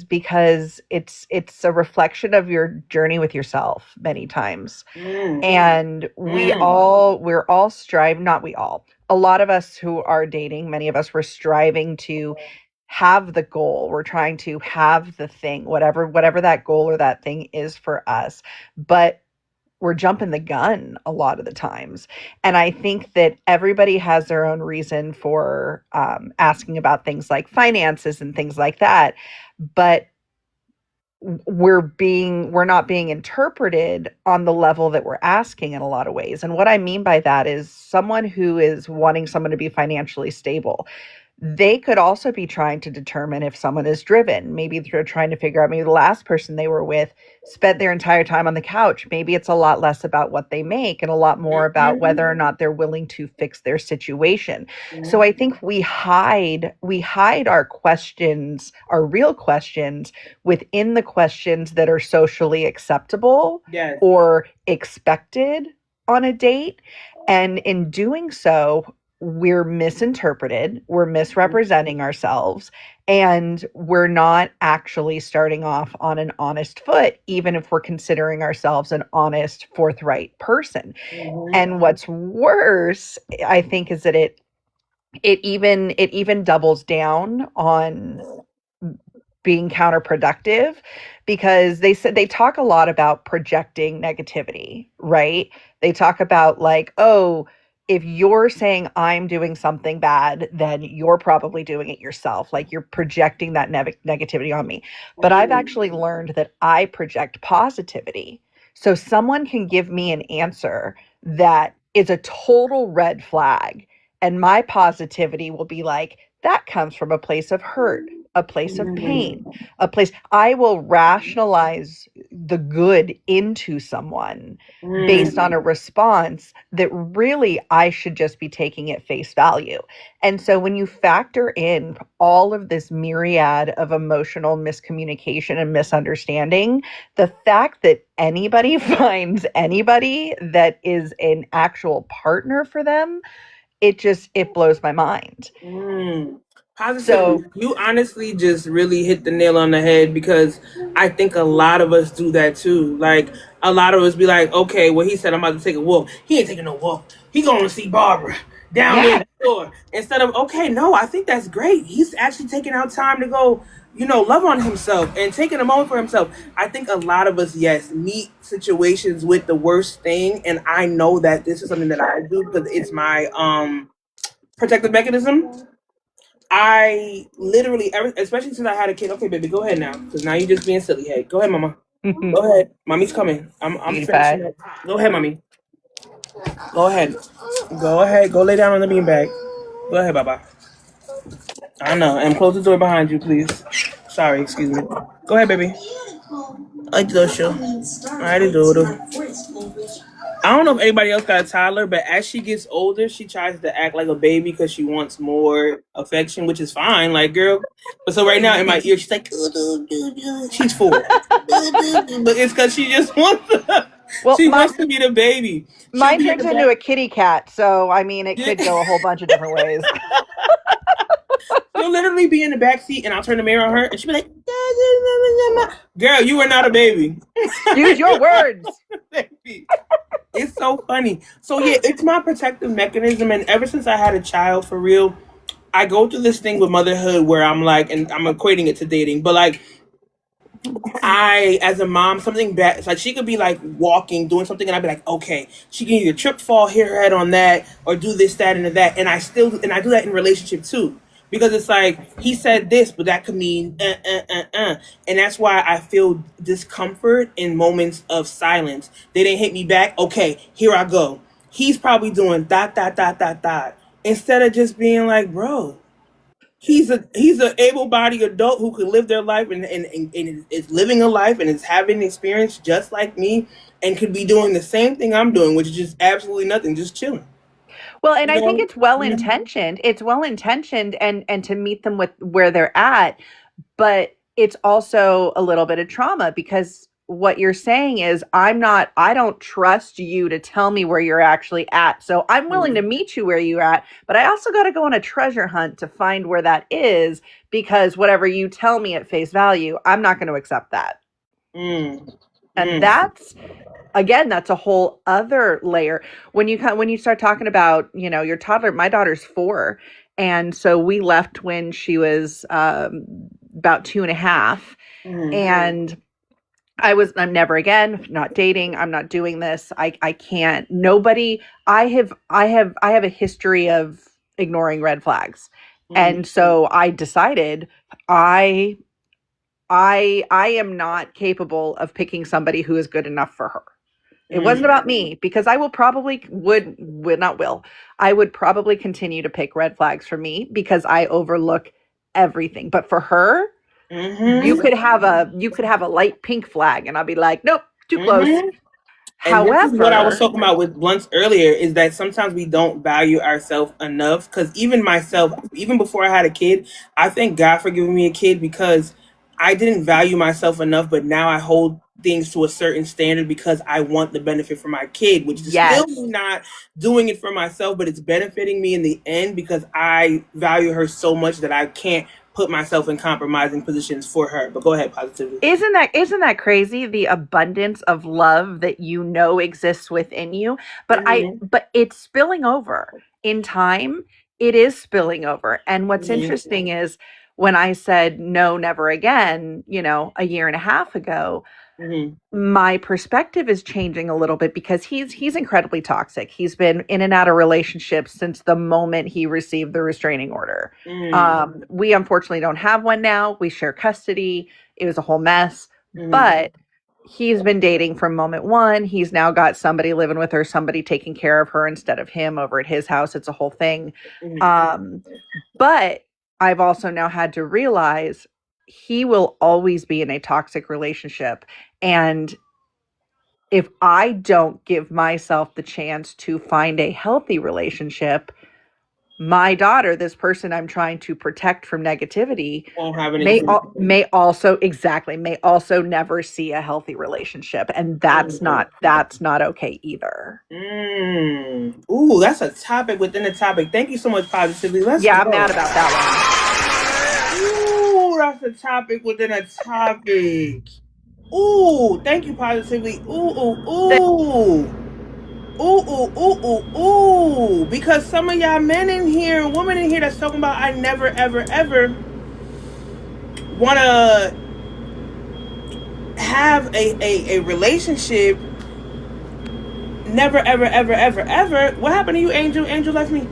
because it's a reflection of your journey with yourself many times. And we're all striving, not we all, a lot of us who are dating, many of us were striving to have the goal. We're trying to have the thing, whatever that goal or that thing is for us. But we're jumping the gun a lot of the times. And I think that everybody has their own reason for asking about things like finances and things like that. But we're not being interpreted on the level that we're asking in a lot of ways. And what I mean by that is someone who is wanting someone to be financially stable. They could also be trying to determine if someone is driven. Maybe they're trying to figure out, maybe the last person they were with spent their entire time on the couch. Maybe it's a lot less about what they make and a lot more about whether or not they're willing to fix their situation. So I think we hide our questions, our real questions, within the questions that are socially acceptable or expected on a date. And in doing so, we're misinterpreted, we're misrepresenting ourselves, and we're not actually starting off on an honest foot, even if we're considering ourselves an honest, forthright person. And what's worse, I think, is that it even doubles down on being counterproductive, because they talk a lot about projecting negativity, right? They talk about like, oh, if you're saying I'm doing something bad, then you're probably doing it yourself. Like, you're projecting that negativity on me. But I've actually learned that I project positivity. So someone can give me an answer that is a total red flag, and my positivity will be like, that comes from a place of hurt, a place of pain, a place. I will rationalize the good into someone based on a response that really I should just be taking at face value. And so when you factor in all of this myriad of emotional miscommunication and misunderstanding, the fact that anybody finds anybody that is an actual partner for them, it blows my mind. Positive. So You honestly just really hit the nail on the head, because I think a lot of us do that too. Like, a lot of us be like, okay, well, he said I'm about to take a walk. He ain't taking no walk. He going to see Barbara down there yeah, in the store. Instead of, okay, no, I think that's great. He's actually taking out time to go, love on himself and taking a moment for himself. I think a lot of us, yes, meet situations with the worst thing. And I know that this is something that I do because it's my protective mechanism. I literally, especially since I had a kid. Okay, baby, go ahead now, because now you're just being silly. Hey, go ahead, mama. Go ahead, mommy's coming. I'm cutie finishing pie. up. Go ahead, mommy. Go ahead. Go ahead. Go lay down on the beanbag. Go ahead, Baba. I know. And close the door behind you, please. Sorry, excuse me. Go ahead, baby. I do show. I do. I don't know if anybody else got a toddler, but as she gets older, she tries to act like a baby because she wants more affection, which is fine. Like, girl. But so right now in my ear, she's like, she's 4. But it's because she just wants Well, she wants to be the baby. She'll mine be in turns the into back. a kitty cat, so I mean, it could go a whole bunch of different ways. She'll literally be in the back seat, and I'll turn the mirror on her, and she'll be like, girl, you are not a baby. Use your words. Baby. It's so funny. So yeah, it's my protective mechanism, and ever since I had a child, for real, I go through this thing with motherhood where I'm like, and I'm equating it to dating, but like, I, as a mom, something bad, it's like she could be like walking, doing something, and I'd be like, okay, she can either trip, fall, hit her head on that, or do this, that, and that, and I do that in relationship too. Because it's like, he said this, but that could mean And that's why I feel discomfort in moments of silence. They didn't hit me back. Okay, here I go. He's probably doing dot, dot, dot, dot, dot. Instead of just being like, bro, he's an able-bodied adult who could live their life and is living a life and is having an experience just like me and could be doing the same thing I'm doing, which is just absolutely nothing, just chilling. Well, and You I think know? it's well intentioned. It's well intentioned, and to meet them with where they're at, but it's also a little bit of trauma, because what you're saying is, I don't trust you to tell me where you're actually at. So I'm willing to meet you where you're at, but I also got to go on a treasure hunt to find where that is, because whatever you tell me at face value, I'm not going to accept that. And that's, again, that's a whole other layer. When you start talking about, your toddler, my daughter's 4. And so we left when she was about 2.5. And I'm never again, not dating. I'm not doing this. I can't, nobody, I have a history of ignoring red flags. And so I decided I am not capable of picking somebody who is good enough for her. It wasn't about me, because I will probably I would probably continue to pick red flags for me because I overlook everything. But for her, you could have a light pink flag and I'll be like, nope, too close. And this is what I was talking about with Blunts earlier, is that sometimes we don't value ourselves enough. Because even myself, even before I had a kid, I thank God for giving me a kid, because I didn't value myself enough, but now I hold things to a certain standard because I want the benefit for my kid, which is still me not doing it for myself, but it's benefiting me in the end because I value her so much that I can't put myself in compromising positions for her. But go ahead, positively. Isn't that crazy, the abundance of love that you know exists within you? But but it's spilling over in time. It is spilling over. And what's interesting is when I said no, never again, you know, a year and a half ago, my perspective is changing a little bit because he's incredibly toxic. He's been in and out of relationships since the moment he received the restraining order. We unfortunately don't have one now. We share custody. It was a whole mess, but he's been dating from moment one. He's now got somebody living with her, somebody taking care of her instead of him over at his house. It's a whole thing. But I've also now had to realize he will always be in a toxic relationship. And if I don't give myself the chance to find a healthy relationship, my daughter, this person I'm trying to protect from negativity, won't have any may also never see a healthy relationship. And that's not okay either. Ooh, that's a topic within a topic. Thank you so much, positively. I'm mad about that one. Ooh, that's a topic within a topic. Ooh, thank you, positively. Ooh. Because some of y'all men in here and women in here that's talking about I never, ever, ever want to have a relationship. Never, ever, ever, ever, ever. What happened to you, Angel? Angel left me.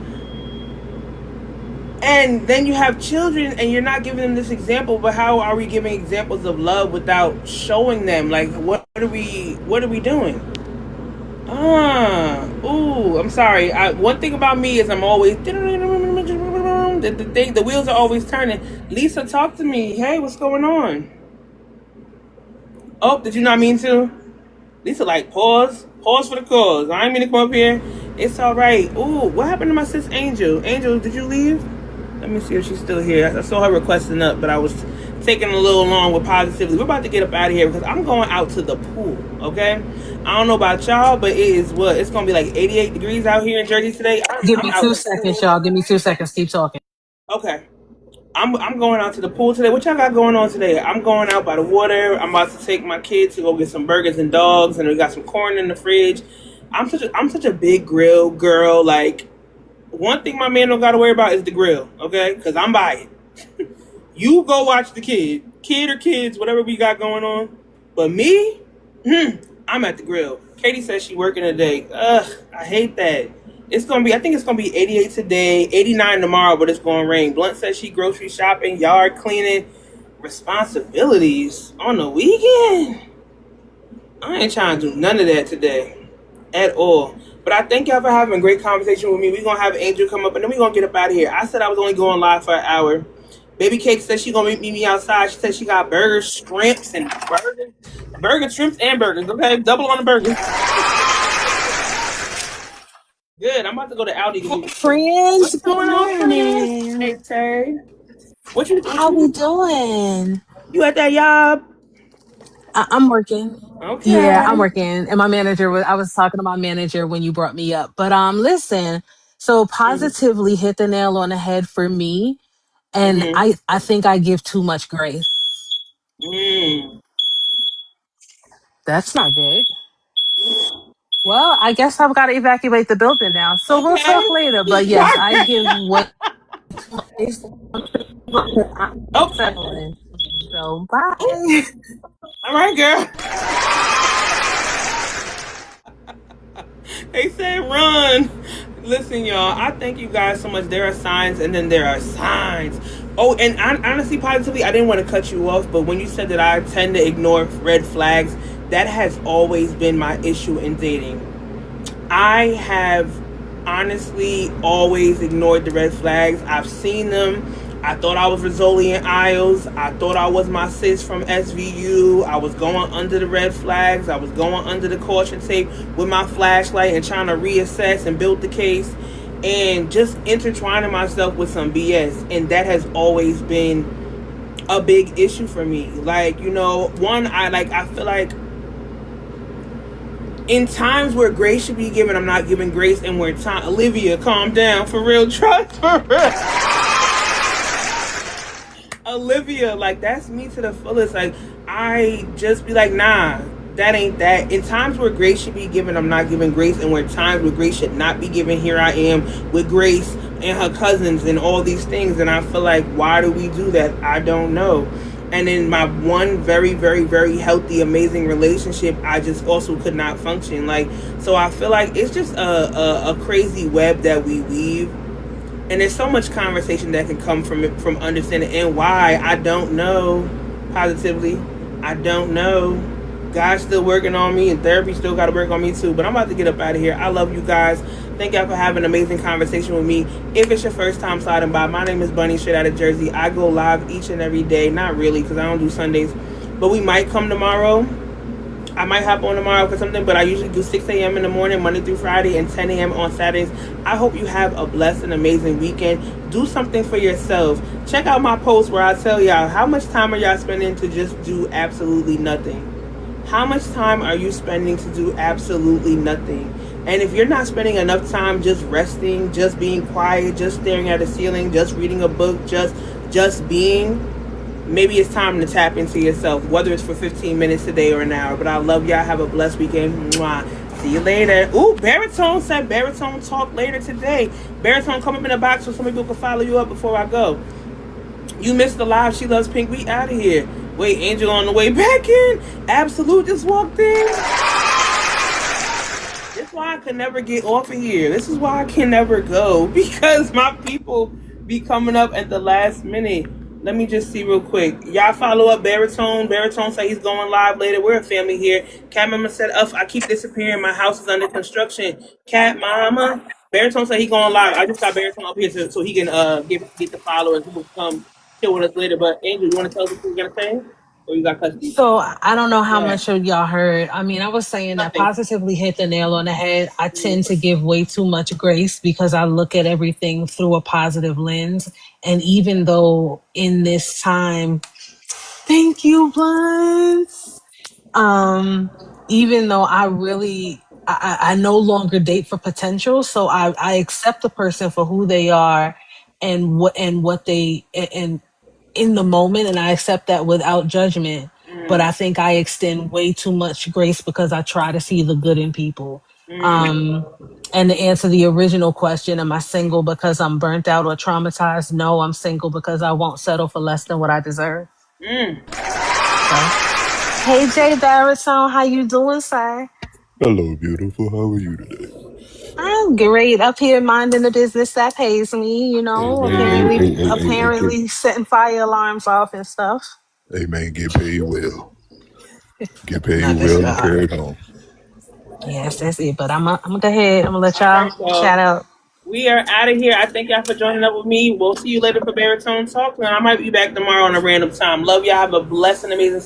And then you have children and you're not giving them this example, but how are we giving examples of love without showing them? Like, what are we doing? I'm sorry. One thing about me is I'm always the wheels are always turning. Lisa, talk to me. Hey, what's going on? Oh, did you not mean to? Lisa, like, pause for the cause. I ain't mean to come up here. It's all right. Ooh, what happened to my sis Angel? Angel, did you leave? Let me see if she's still here. I saw her requesting up, but I was taking a little long with positively. We're about to get up out of here because I'm going out to the pool, okay? I don't know about y'all, but it's going to be like 88 degrees out here in Jersey today. Give me 2 seconds, y'all. Give me 2 seconds. Keep talking. Okay. I'm going out to the pool today. What y'all got going on today? I'm going out by the water. I'm about to take my kids to go get some burgers and dogs, and we got some corn in the fridge. I'm such a big grill girl. Like, one thing my man don't got to worry about is the grill, okay? Because I'm by it. You go watch the kid or kids, whatever we got going on. But me, I'm at the grill. Katie says she working today. Ugh, I hate that. I think it's going to be 88 today, 89 tomorrow, but it's going to rain. Blunt says she grocery shopping, yard cleaning, responsibilities on the weekend. I ain't trying to do none of that today at all. But I thank y'all for having a great conversation with me. We're going to have Angel come up, and then we're going to get up out of here. I said I was only going live for an hour. Baby Cake said she's going to meet me outside. She said she got burgers, shrimps, and burgers. Burgers, shrimps, and burgers. Okay, double on the burgers. Good. I'm about to go to Aldi. Friends, what's going on, friends? Hey, Tay. How we doing? You at that job? I'm working. Okay. Yeah, I'm working. And I was talking to my manager when you brought me up. But listen, so positively hit the nail on the head for me. And I think I give too much grace. That's not good. Well, I guess I've got to evacuate the building now. So we'll talk later. But yes, I give what I'm settling. So bye. All right, girl. They said run. Listen, y'all, I thank you guys so much. There are signs and then there are signs. Oh, and honestly, positively, I didn't want to cut you off, but when you said that I tend to ignore red flags, that has always been my issue in dating. I have honestly always ignored the red flags. I've seen them. I thought I was Rizzoli and Isles. I thought I was my sis from SVU. I was going under the red flags. I was going under the caution tape with my flashlight and trying to reassess and build the case and just intertwining myself with some BS. And that has always been a big issue for me. Like, you know, one, I feel like in times where grace should be given, I'm not giving grace, and where time, Olivia, calm down, for real, trust, for real. Olivia, like, that's me to the fullest. Like, I just be like, nah, that ain't that. In times where grace should be given, I'm not giving grace, and where times where grace should not be given, here I am with Grace and her cousins and all these things. And I feel like, why do we do that? I don't know. And in my one very, very, very healthy, amazing relationship, I just also could not function. Like, so I feel like it's just a crazy web that we weave. And there's so much conversation that can come from it, from understanding, and why, I don't know. Positively, I don't know. God's still working on me, and therapy still got to work on me too. But I'm about to get up out of here. I love you guys. Thank y'all for having an amazing conversation with me. If it's your first time sliding by, my name is Bunny, straight out of Jersey. I go live each and every day. Not really, because I don't do Sundays. But we might come tomorrow. I might hop on tomorrow for something, but I usually do 6 a.m. in the morning, Monday through Friday, and 10 a.m. on Saturdays. I hope you have a blessed and amazing weekend. Do something for yourself. Check out my post where I tell y'all, how much time are y'all spending to just do absolutely nothing? How much time are you spending to do absolutely nothing? And if you're not spending enough time just resting, just being quiet, just staring at the ceiling, just reading a book, just being, maybe it's time to tap into yourself, whether it's for 15 minutes today or an hour. But I love y'all. Have a blessed weekend. Mwah. See you later. Ooh, Baritone said Baritone talk later today. Baritone, come up in the box so some people can follow you up before I go. You missed the live. She Loves Pink. We out of here. Wait, Angel on the way back in. Absolute just walked in. This is why I can never get off of here. This is why I can never go, because my people be coming up at the last minute. Let me just see real quick. Y'all follow up Baritone. Baritone said he's going live later. We're a family here. Cat Mama said, I keep disappearing. My house is under construction. Cat Mama. Baritone said he's going live. I just got Baritone up here so he can get the followers who will come chill with us later. But Angel, you want to tell us what you're going to say? Or you got custody? So I don't know how Yeah. much of y'all heard. I mean, I was saying that Nothing. positively hit the nail on the head. I tend to give way too much grace because I look at everything through a positive lens. And even though in this time, thank you, Blunts. Even though I no longer date for potential, so I accept the person for who they are and what they and in the moment, and I accept that without judgment. But I think I extend way too much grace because I try to see the good in people. And to answer the original question, am I single because I'm burnt out or traumatized? No, I'm single because I won't settle for less than what I deserve. So, hey, Jay Baritone, how you doing, sir? Hello, beautiful. How are you today? I'm great. Up here minding the business that pays me, you know, apparently setting fire alarms off and stuff. Hey, man, get paid well. Get paid Not well this and carry it on. Yes, that's it. But I'm gonna go ahead. I'm gonna let y'all shout out. We are out of here. I thank y'all for joining up with me. We'll see you later for Baritone Talk. And I might be back tomorrow on a random time. Love y'all. Have a blessed and amazing